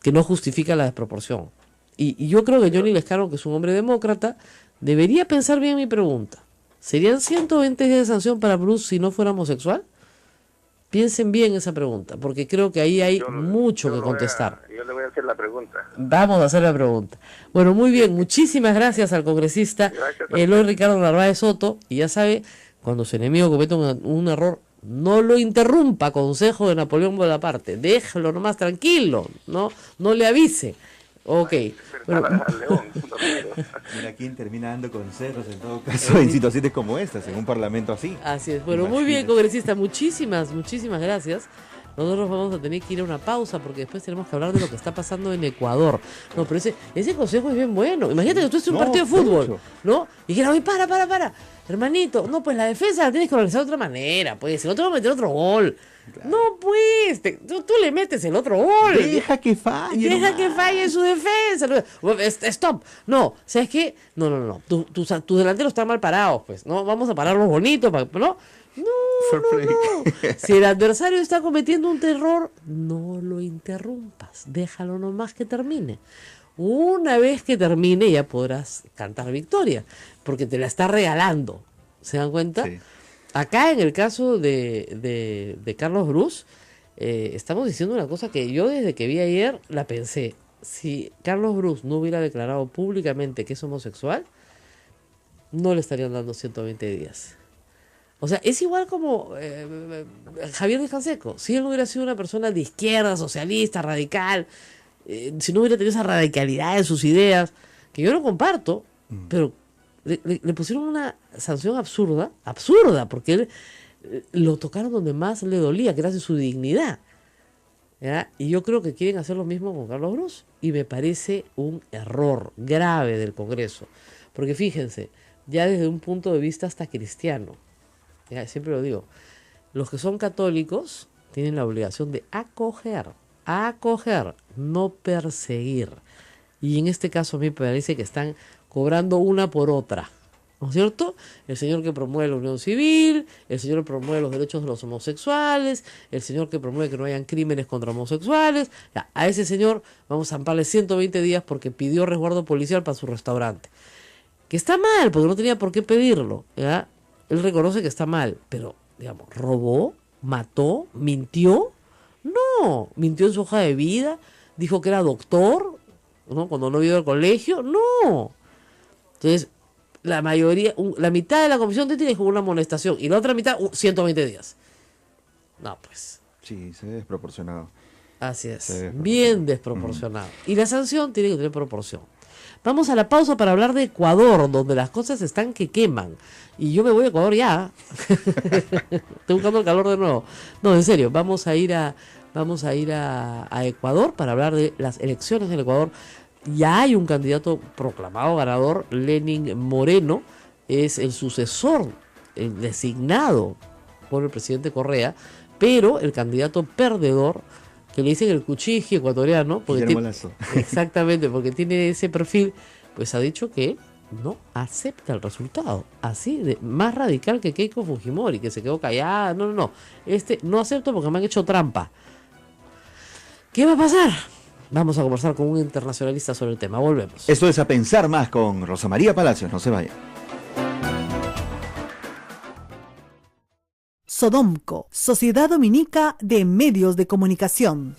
que no justifica la desproporción. Y yo creo que Johnny Lescano, que es un hombre demócrata, debería pensar bien mi pregunta. ¿Serían 120 días de sanción para Bruce si no fuera homosexual? Piensen bien esa pregunta, porque creo que ahí hay mucho que contestar. Yo le voy a hacer la pregunta. Vamos a hacer la pregunta. Bueno, muy bien. Muchísimas gracias al congresista Eloy Ricardo Narváez Soto. Y ya sabe, cuando su enemigo comete un error, no lo interrumpa, consejo de Napoleón Bonaparte, déjalo nomás tranquilo, no le avise. Ok. Bueno, Mira, ¿quién termina dando consejos en todo caso en situaciones como estas, en un parlamento así? así es. Bueno, muy bien, congresista, muchísimas gracias. Nosotros vamos a tener que ir a una pausa porque después tenemos que hablar de lo que está pasando en Ecuador. No, pero ese consejo es bien bueno. Imagínate que tú estés en un partido de fútbol, ¿no? Y dijeras, oye, para. Hermanito, no, pues la defensa la tienes que organizar de otra manera, pues, si no te va a meter otro gol. Claro. No, pues, tú le metes el otro gol. Deja que falle. Deja que falle en su defensa. Stop. No, ¿sabes qué? No. Tus delanteros están mal parados, pues, ¿no? Vamos a pararlos bonitos, ¿no? No. Si el adversario está cometiendo un terror, no lo interrumpas. Déjalo nomás que termine. Una vez que termine ya podrás cantar victoria, porque te la está regalando. ¿Se dan cuenta? Sí. Acá en el caso de Carlos Bruce, estamos diciendo una cosa que yo desde que vi ayer la pensé. Si Carlos Bruce no hubiera declarado públicamente que es homosexual, no le estarían dando 120 días. O sea, es igual como Javier Díaz Canseco. Si él no hubiera sido una persona de izquierda, socialista, radical, si no hubiera tenido esa radicalidad en sus ideas, que yo no comparto, pero le pusieron una sanción absurda, porque él lo tocaron donde más le dolía, que era de su dignidad. ¿Ya? Y yo creo que quieren hacer lo mismo con Carlos Bruce, y me parece un error grave del Congreso, porque fíjense, ya desde un punto de vista hasta cristiano, ya, siempre lo digo, los que son católicos tienen la obligación de acoger, no perseguir. Y en este caso a mí me parece que están cobrando una por otra, ¿no es cierto? El señor que promueve la unión civil, el señor que promueve los derechos de los homosexuales, el señor que promueve que no hayan crímenes contra homosexuales. Ya, a ese señor vamos a ampararle 120 días porque pidió resguardo policial para su restaurante. Que está mal, porque no tenía por qué pedirlo, ¿ya? Él reconoce que está mal, pero, digamos, ¿robó? ¿Mató? ¿Mintió? No, mintió en su hoja de vida, dijo que era doctor, ¿no? Cuando no iba al colegio, no. Entonces, la mitad de la comisión de tiene una amonestación y la otra mitad 120 días. No, pues. Sí, se ve desproporcionado. Así es, bien desproporcionado. Y la sanción tiene que tener proporción. Vamos a la pausa para hablar de Ecuador, donde las cosas están que queman. Y yo me voy a Ecuador ya. Estoy buscando el calor de nuevo. No, en serio, vamos a ir a Ecuador para hablar de las elecciones del Ecuador. Ya hay un candidato proclamado ganador, Lenín Moreno, es el sucesor, el designado por el presidente Correa, pero el candidato perdedor, que le dicen el cuchiji ecuatoriano, exactamente, porque tiene ese perfil, pues ha dicho que no acepta el resultado, así de más radical que Keiko Fujimori, que se quedó callada. No, no acepto porque me han hecho trampa. ¿Qué va a pasar? Vamos a conversar con un internacionalista sobre el tema. Volvemos. Esto es A Pensar Más con Rosa María Palacios. No se vayan. Sodomco, Sociedad Dominica de Medios de Comunicación.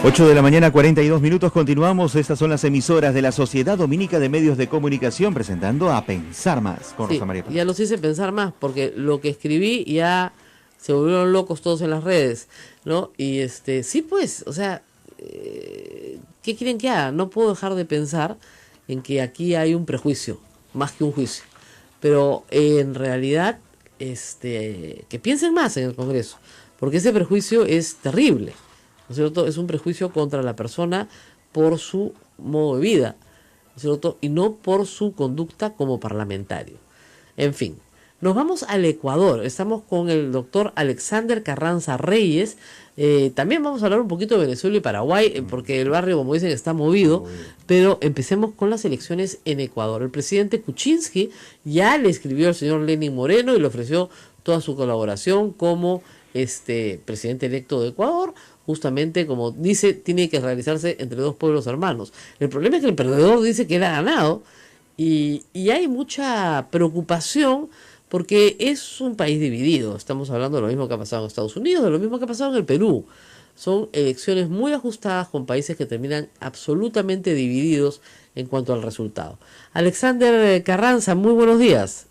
Ocho de la mañana, 42 minutos, continuamos. Estas son las emisoras de la Sociedad Dominica de Medios de Comunicación presentando A Pensar Más con Rosa María Palacios. Ya los hice pensar más porque lo que escribí ya se volvieron locos todos en las redes, ¿no? Y sí, pues, o sea, ¿qué quieren que haga? No puedo dejar de pensar en que aquí hay un prejuicio, más que un juicio. Pero en realidad, que piensen más en el Congreso, porque ese prejuicio es terrible, ¿no es cierto? Es un prejuicio contra la persona por su modo de vida, ¿no es cierto? Y no por su conducta como parlamentario. En fin, nos vamos al Ecuador. Estamos con el doctor Alexander Carranza Reyes. También vamos a hablar un poquito de Venezuela y Paraguay, porque el barrio, como dicen, está movido. Pero empecemos con las elecciones en Ecuador. El presidente Kuczynski ya le escribió al señor Lenín Moreno y le ofreció toda su colaboración como presidente electo de Ecuador. Justamente, como dice, tiene que realizarse entre dos pueblos hermanos. El problema es que el perdedor dice que él ha ganado y hay mucha preocupación porque es un país dividido. Estamos hablando de lo mismo que ha pasado en Estados Unidos, de lo mismo que ha pasado en el Perú. son elecciones muy ajustadas con países que terminan absolutamente divididos en cuanto al resultado. Alexander Carranza, muy buenos días.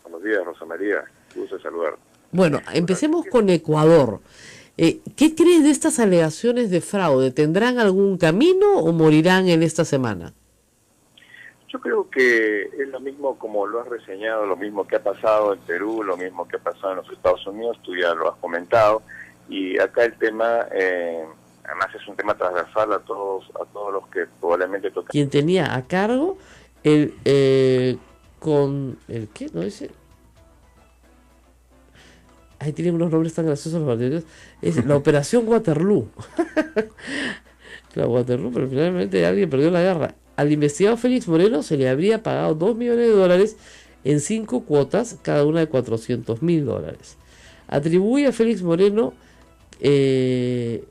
Buenos días, Rosa María. Gusto saludar. Bueno, empecemos con Ecuador. ¿Qué crees de estas alegaciones de fraude? ¿Tendrán algún camino o morirán en esta semana? Yo creo que es lo mismo como lo has reseñado, lo mismo que ha pasado en Perú, lo mismo que ha pasado en los Estados Unidos, tú ya lo has comentado, y acá el tema, además es un tema transversal a todos los que probablemente tocan. Quien tenía a cargo con el ¿qué? ¿No dice? Ahí tienen unos nombres tan graciosos los valdivianos. Es la Operación Waterloo. Claro, Waterloo, pero finalmente alguien perdió la guerra. Al investigado Félix Moreno se le habría pagado $2 millones en 5 cuotas, cada una de $400.000. Atribuye a Félix Moreno, que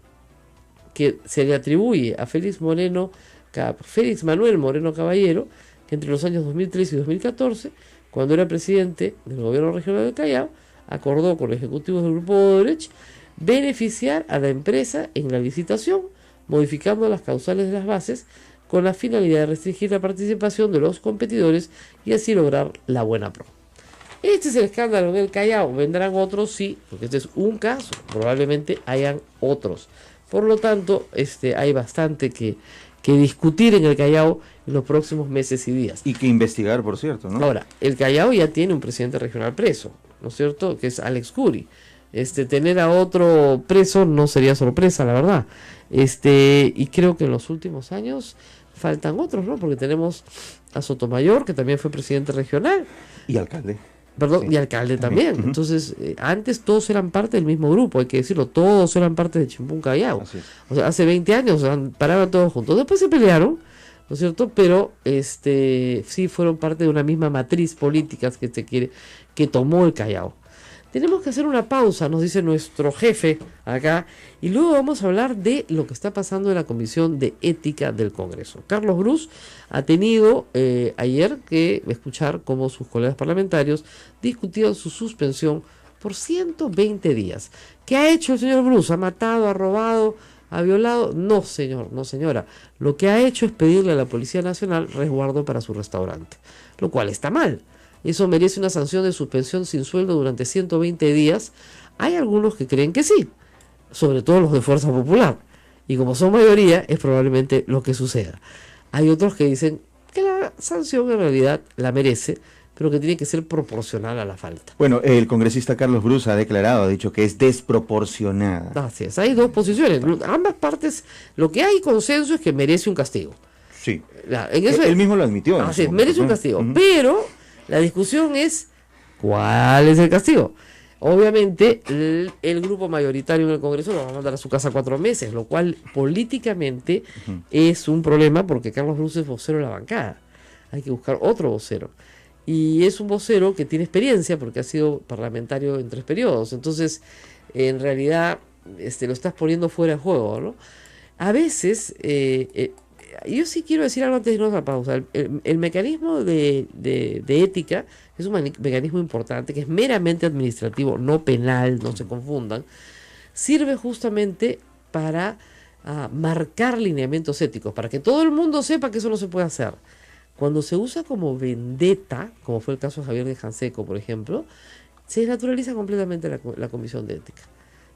se le atribuye a Félix Manuel Moreno Caballero, que entre los años 2013 y 2014, cuando era presidente del gobierno regional del Callao, acordó con ejecutivos del Grupo Odebrecht beneficiar a la empresa en la licitación, modificando las causales de las bases con la finalidad de restringir la participación de los competidores y así lograr la buena pro. Este es el escándalo en el Callao. ¿Vendrán otros? Sí, porque este es un caso, probablemente hayan otros. Por lo tanto, hay bastante que discutir en el Callao en los próximos meses y días. Y que investigar, por cierto, ¿no? Ahora, el Callao ya tiene un presidente regional preso, ¿no es cierto? Que es Alex Curi. Tener a otro preso no sería sorpresa, la verdad. Y creo que en los últimos años faltan otros, ¿no? Porque tenemos a Sotomayor, que también fue presidente regional. Y alcalde. Perdón, sí. Y alcalde también. Uh-huh. Entonces, antes todos eran parte del mismo grupo, hay que decirlo, todos eran parte de Chimpún Callao. O sea, hace 20 años paraban todos juntos. Después se pelearon, ¿no es cierto? Pero sí fueron parte de una misma matriz política que tomó el Callao. Tenemos que hacer una pausa, nos dice nuestro jefe acá, y luego vamos a hablar de lo que está pasando en la Comisión de Ética del Congreso. Carlos Brus ha tenido ayer que escuchar cómo sus colegas parlamentarios discutían su suspensión por 120 días. ¿Qué ha hecho el señor Brus? ¿Ha matado, ha robado, ha violado? No, señor, no, señora. Lo que ha hecho es pedirle a la Policía Nacional resguardo para su restaurante, lo cual está mal. Eso merece una sanción de suspensión sin sueldo durante 120 días. Hay algunos que creen que sí, sobre todo los de Fuerza Popular. Y como son mayoría, es probablemente lo que suceda. Hay otros que dicen que la sanción en realidad la merece, pero que tiene que ser proporcional a la falta. Bueno, el congresista Carlos Brus ha dicho que es desproporcionada. Así es, hay dos posiciones. Ambas partes, lo que hay consenso es que merece un castigo. Sí, en eso él mismo lo admitió. Así es, merece un castigo, pero la discusión es ¿cuál es el castigo? Obviamente el grupo mayoritario en el Congreso lo va a mandar a su casa 4 meses, lo cual políticamente es un problema porque Carlos Brus es vocero de la bancada. Hay que buscar otro vocero. Y es un vocero que tiene experiencia porque ha sido parlamentario en 3 periodos. Entonces, en realidad, lo estás poniendo fuera de juego, ¿no? A veces, yo sí quiero decir algo antes de irnos a la pausa. El mecanismo de ética es un mecanismo importante que es meramente administrativo, no penal, no se confundan. Sirve justamente para marcar lineamientos éticos, para que todo el mundo sepa que eso no se puede hacer. Cuando se usa como vendetta, como fue el caso de Javier de Canseco, por ejemplo, se desnaturaliza completamente la Comisión de Ética.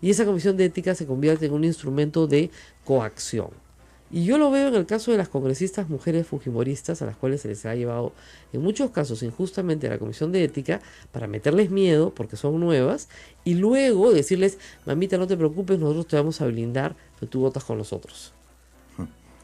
Y esa Comisión de Ética se convierte en un instrumento de coacción. Y yo lo veo en el caso de las congresistas mujeres fujimoristas, a las cuales se les ha llevado en muchos casos injustamente a la Comisión de Ética para meterles miedo porque son nuevas y luego decirles, mamita, no te preocupes, nosotros te vamos a blindar, pero tú votas con nosotros.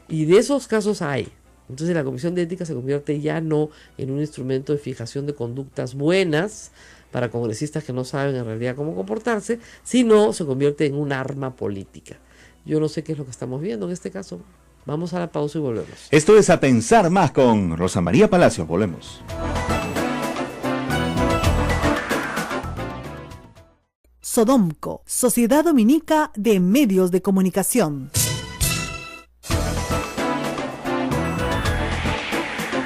Y de esos casos hay. Entonces la Comisión de Ética se convierte ya no en un instrumento de fijación de conductas buenas para congresistas que no saben en realidad cómo comportarse, sino se convierte en un arma política. Yo no sé qué es lo que estamos viendo en este caso. Vamos a la pausa y volvemos. Esto es A Pensar Más con Rosa María Palacios. Volvemos. Sodomco, Sociedad Dominica de Medios de Comunicación.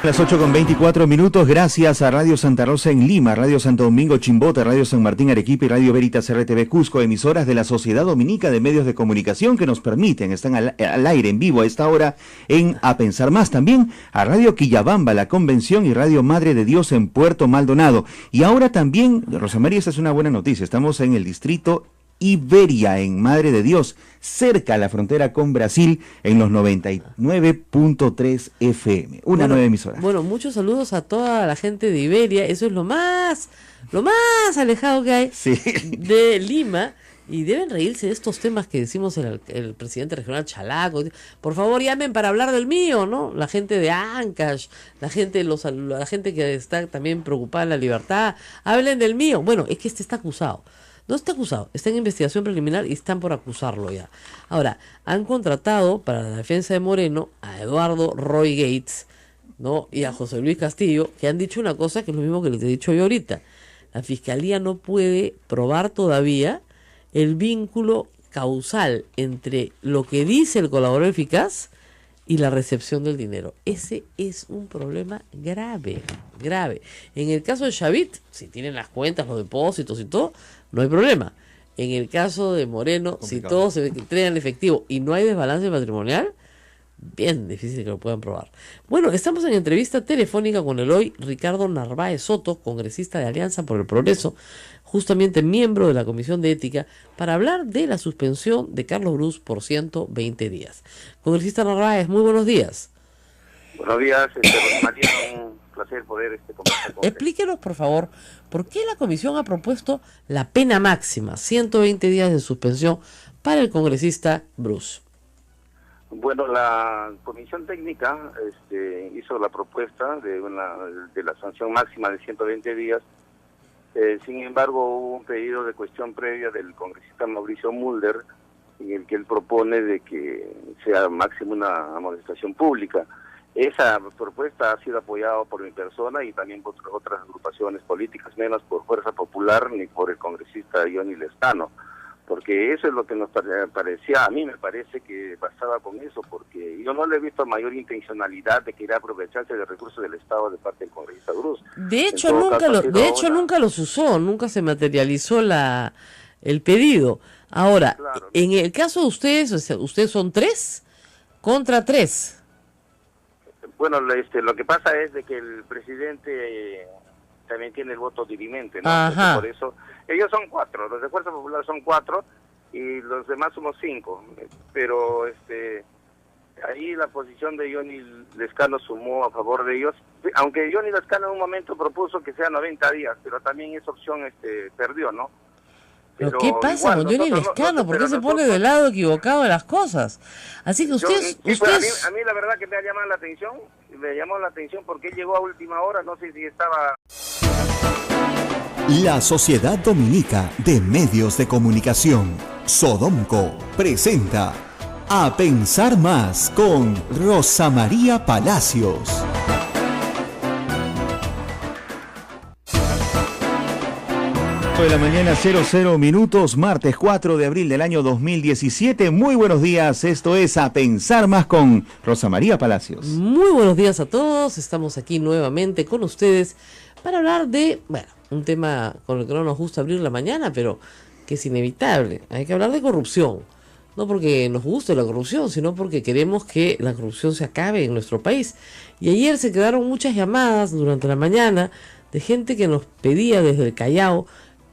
Las 8:24 gracias a Radio Santa Rosa en Lima, Radio Santo Domingo Chimbote, Radio San Martín Arequipa y Radio Veritas RTV Cusco, emisoras de la Sociedad Dominica de Medios de Comunicación que nos permiten, están al aire en vivo a esta hora en A Pensar Más. También a Radio Quillabamba, La Convención y Radio Madre de Dios en Puerto Maldonado. Y ahora también, Rosa María, esta es una buena noticia, estamos en el distrito Iberia, en Madre de Dios, cerca a la frontera con Brasil, en los 99.3 FM, nueva emisora. Bueno, muchos saludos a toda la gente de Iberia, eso es lo más alejado que hay de Lima, y deben reírse de estos temas que decimos el presidente regional Chalaco. Por favor, llamen para hablar del mío, ¿no? La gente de Ancash, la gente que está también preocupada en la libertad, hablen del mío. Bueno, es que este está acusado. No está acusado, está en investigación preliminar y están por acusarlo ya. Ahora, han contratado para la defensa de Moreno a Eduardo Roy Gates, ¿no? Y a José Luis Castillo, que han dicho una cosa que es lo mismo que les he dicho yo ahorita. La Fiscalía no puede probar todavía el vínculo causal entre lo que dice el colaborador eficaz y la recepción del dinero. Ese es un problema grave. En el caso de Chavit, si tienen las cuentas, los depósitos y todo, no hay problema. En el caso de Moreno, si todo se entrega en efectivo y no hay desbalance patrimonial, bien difícil que lo puedan probar. Bueno, estamos en entrevista telefónica con el hoy Ricardo Narváez Soto, congresista de Alianza por el Progreso, justamente miembro de la Comisión de Ética, para hablar de la suspensión de Carlos Brus por 120 días. Congresista Narváez, muy buenos días. Buenos días, María, un placer poder conversar con Explíquenos, por favor, ¿por qué la Comisión ha propuesto la pena máxima, 120 días de suspensión para el congresista Brus? Bueno, la Comisión Técnica hizo la propuesta de la sanción máxima de 120 días. Sin embargo, hubo un pedido de cuestión previa del congresista Mauricio Mulder, en el que él propone de que sea máximo una amonestación pública. Esa propuesta ha sido apoyada por mi persona y también por otras agrupaciones políticas, menos por Fuerza Popular ni por el congresista Johnny Lescano, porque eso es lo que nos parecía, a mí me parece que pasaba con eso, porque yo no le he visto mayor intencionalidad de querer aprovecharse de recursos del Estado de parte del congresista Brus. De hecho, nunca los usó, nunca se materializó el pedido. Ahora, claro, en el caso de ustedes, ustedes son 3 contra 3. Bueno, lo que pasa es de que el presidente también tiene el voto dirimente, ¿no? Ajá. Por eso, ellos son 4, los de Fuerza Popular son 4 y los demás somos 5, pero ahí la posición de Johnny Lescano sumó a favor de ellos, aunque Johnny Lescano en un momento propuso que sea 90 días, pero también esa opción perdió, ¿no? ¿Pero qué pasa con Johnny Lescano? ¿Por qué se pone del lado equivocado de las cosas? Así que ustedes... A mí la verdad que me ha llamado la atención porque él llegó a última hora, no sé si estaba... La Sociedad Dominica de Medios de Comunicación, Sodomco, presenta A Pensar Más con Rosa María Palacios. De la mañana, 00 minutos, martes 4 de abril del año 2017. Muy buenos días, esto es A Pensar Más con Rosa María Palacios. Muy buenos días a todos, estamos aquí nuevamente con ustedes para hablar de, un tema con el que no nos gusta abrir la mañana, pero que es inevitable. Hay que hablar de corrupción, no porque nos guste la corrupción, sino porque queremos que la corrupción se acabe en nuestro país. Y ayer se quedaron muchas llamadas durante la mañana de gente que nos pedía desde el Callao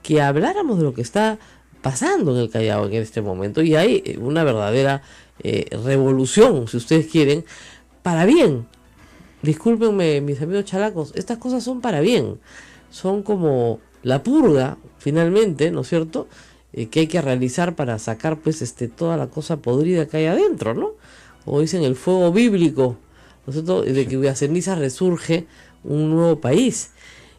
que habláramos de lo que está pasando en el Callao en este momento, y hay una verdadera revolución, si ustedes quieren, para bien. Discúlpenme, mis amigos chalacos, estas cosas son para bien, son como la purga, finalmente, ¿no es cierto?, que hay que realizar para sacar, pues, toda la cosa podrida que hay adentro, ¿no? O dicen el fuego bíblico, ¿no es cierto?, de que de cenizas resurge un nuevo país.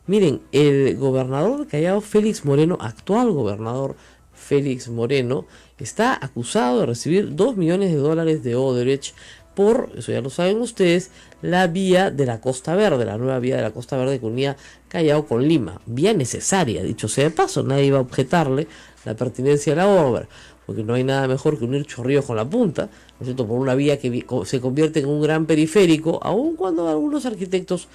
Miren, el gobernador de Callao, Félix Moreno, actual gobernador Félix Moreno, está acusado de recibir $2 millones de Odebrecht por, eso ya lo saben ustedes, la vía de la Costa Verde, la nueva vía de la Costa Verde que unía Callao con Lima. Vía necesaria, dicho sea de paso, nadie iba a objetarle la pertinencia de la obra. porque no hay nada mejor que unir Chorrillos con La Punta, ¿no es cierto?, por una vía que se convierte en un gran periférico, aun cuando algunos arquitectos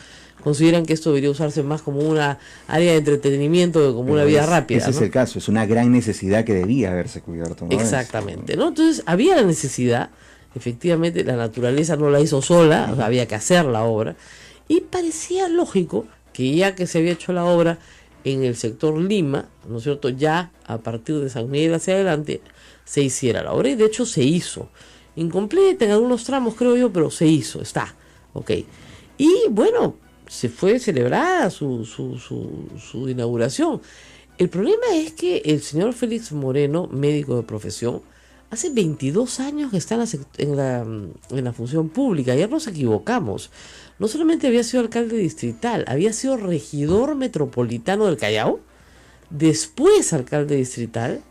consideran que esto debería usarse más como una área de entretenimiento que como una vía rápida. Ese ¿no? es el caso, es una gran necesidad que debía haberse cubierto, ¿no? Exactamente, ¿no? Entonces había la necesidad, efectivamente la naturaleza no la hizo sola, o sea, había que hacer la obra, y parecía lógico que ya que se había hecho la obra en el sector Lima, ¿no es cierto?, ya a partir de San Miguel hacia adelante se hiciera la obra, y de hecho se hizo, incompleta en algunos tramos creo yo, pero se hizo, está, ok. Y bueno, se fue celebrada su inauguración. El problema es que el señor Félix Moreno, médico de profesión, hace 22 años que está en la función pública. Ayer nos equivocamos. No solamente había sido alcalde distrital, había sido regidor metropolitano del Callao, después alcalde distrital,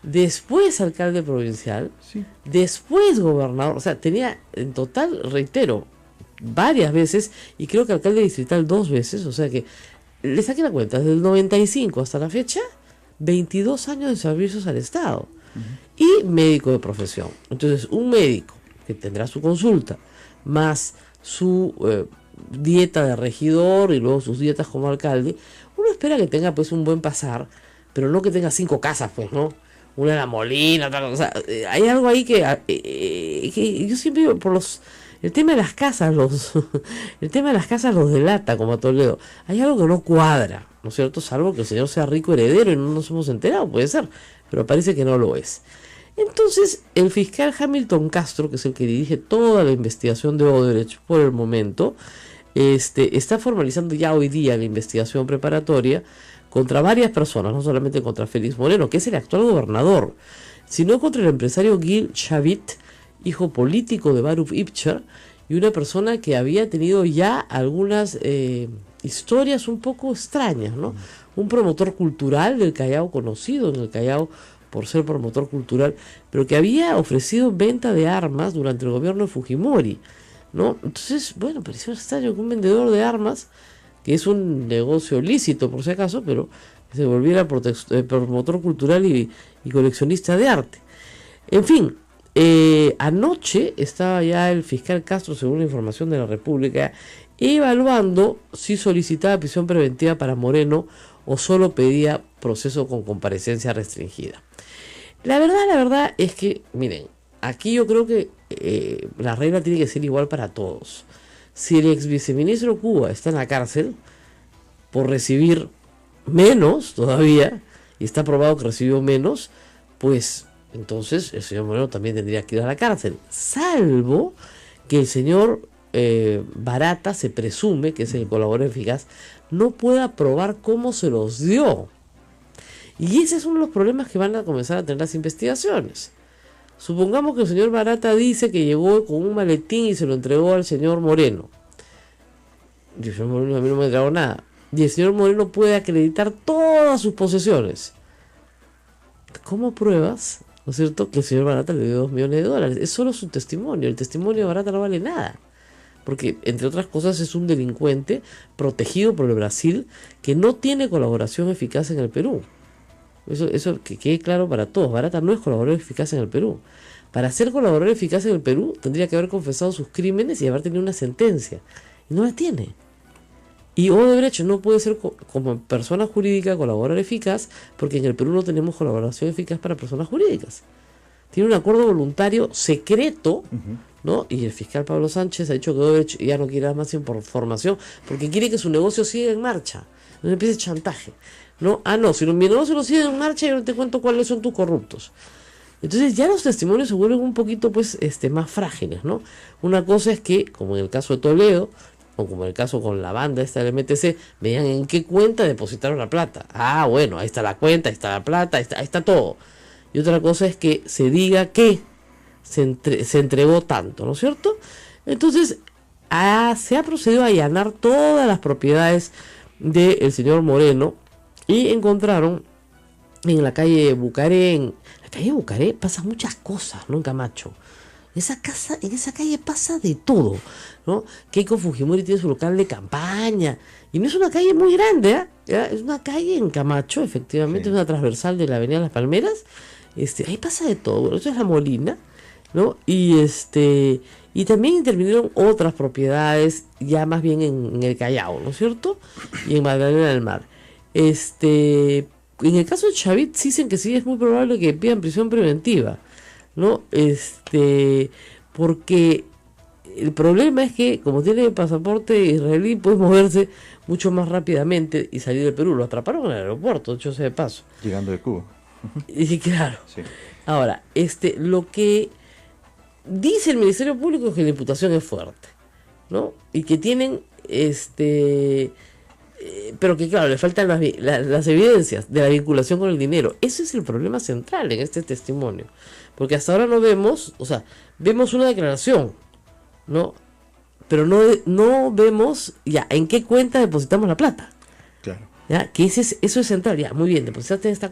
después alcalde provincial, sí, después gobernador. O sea, tenía en total, reitero, varias veces, y creo que alcalde distrital 2 veces, o sea que le saqué la cuenta, desde el 95 hasta la fecha, 22 años de servicios al Estado, y médico de profesión. Entonces, un médico que tendrá su consulta, más su dieta de regidor y luego sus dietas como alcalde, uno espera que tenga pues un buen pasar, pero no que tenga 5 casas, pues, ¿no? Una en La Molina, otra cosa. O sea, hay algo ahí que yo siempre por el tema de las casas el tema de las casas los delata, como a Toledo. Hay algo que no cuadra, ¿no es cierto? Salvo que el señor sea rico heredero y no nos hemos enterado, puede ser, pero parece que no lo es. Entonces, el fiscal Hamilton Castro, que es el que dirige toda la investigación de Odebrecht por el momento, está formalizando ya hoy día la investigación preparatoria contra varias personas, no solamente contra Félix Moreno, que es el actual gobernador, sino contra el empresario Gil Chavit, hijo político de Baruch Ibcher, y una persona que había tenido ya algunas historias un poco extrañas, ¿no? Un promotor cultural del Callao, conocido en el Callao por ser promotor cultural, pero que había ofrecido venta de armas durante el gobierno de Fujimori, ¿no? Entonces, bueno, pareció extraño que un vendedor de armas, que es un negocio lícito por si acaso, pero que se volviera promotor cultural y coleccionista de arte. En fin, anoche estaba ya el fiscal Castro, según la información de la República, evaluando si solicitaba prisión preventiva para Moreno o solo pedía proceso con comparecencia restringida. La verdad es que, miren, aquí yo creo que la regla tiene que ser igual para todos. Si el ex viceministro Cuba está en la cárcel por recibir menos todavía, y está probado que recibió menos, pues entonces el señor Moreno también tendría que ir a la cárcel, salvo que el señor Barata, se presume que es el colaborador eficaz, no pueda probar cómo se los dio. Y ese es uno de los problemas que van a comenzar a tener las investigaciones. Supongamos que el señor Barata dice que llegó con un maletín y se lo entregó al señor Moreno. Y el señor Moreno a mí no me entregó nada. Y el señor Moreno puede acreditar todas sus posesiones. ¿Cómo pruebas, no es cierto, que el señor Barata le dio $2 millones? Es solo su testimonio. El testimonio de Barata no vale nada. Porque, entre otras cosas, es un delincuente protegido por el Brasil que no tiene colaboración eficaz en el Perú. Eso que quede claro para todos. Barata no es colaborador eficaz en el Perú. Para ser colaborador eficaz en el Perú, tendría que haber confesado sus crímenes y haber tenido una sentencia. Y no la tiene. Y Odebrecht no puede ser como persona jurídica colaborador eficaz, porque en el Perú no tenemos colaboración eficaz para personas jurídicas. Tiene un acuerdo voluntario secreto, ¿no? Y el fiscal Pablo Sánchez ha dicho que Odebrecht ya no quiere más información porque quiere que su negocio siga en marcha. No empiece chantaje. ¿No? No, si mi negocio no sigue en marcha, yo no te cuento cuáles son tus corruptos. Entonces ya los testimonios se vuelven un poquito pues más frágiles, ¿no? Una cosa es que, como en el caso de Toledo, o como en el caso con la banda esta del MTC, me digan en qué cuenta depositaron la plata. Ah, bueno, ahí está la cuenta, ahí está la plata, ahí está todo. Y otra cosa es que se diga que se entregó tanto, ¿no es cierto? Entonces se ha procedido a allanar todas las propiedades del señor Moreno y encontraron en la calle Bucaré, en la calle Bucaré pasan muchas cosas, ¿no? En Camacho. En esa calle pasa de todo, ¿no? Keiko Fujimori tiene su local de campaña y no es una calle muy grande, ¿eh? Es una calle en Camacho, efectivamente, sí. Es una transversal de la Avenida Las Palmeras ahí pasa de todo. Bueno, eso es La Molina, ¿no? Y también intervinieron otras propiedades, ya más bien en el Callao, ¿no es cierto? Y en Magdalena del Mar. En el caso de Chavit dicen que sí es muy probable que pidan prisión preventiva, ¿no? Porque el problema es que como tiene pasaporte israelí puede moverse mucho más rápidamente y salir del Perú. Lo atraparon en el aeropuerto, dicho sea de paso. Llegando de Cuba. Y claro. Sí. Ahora, lo que dice el Ministerio Público es que la imputación es fuerte, ¿no? Y que tienen pero que claro, le faltan las evidencias de la vinculación con el dinero. Ese es el problema central en este testimonio, porque hasta ahora no vemos, o sea, vemos una declaración, ¿no? Pero no vemos ya en qué cuenta depositamos la plata. Claro. Ya, que eso es central. Ya, muy bien, depositaste en esta cuenta.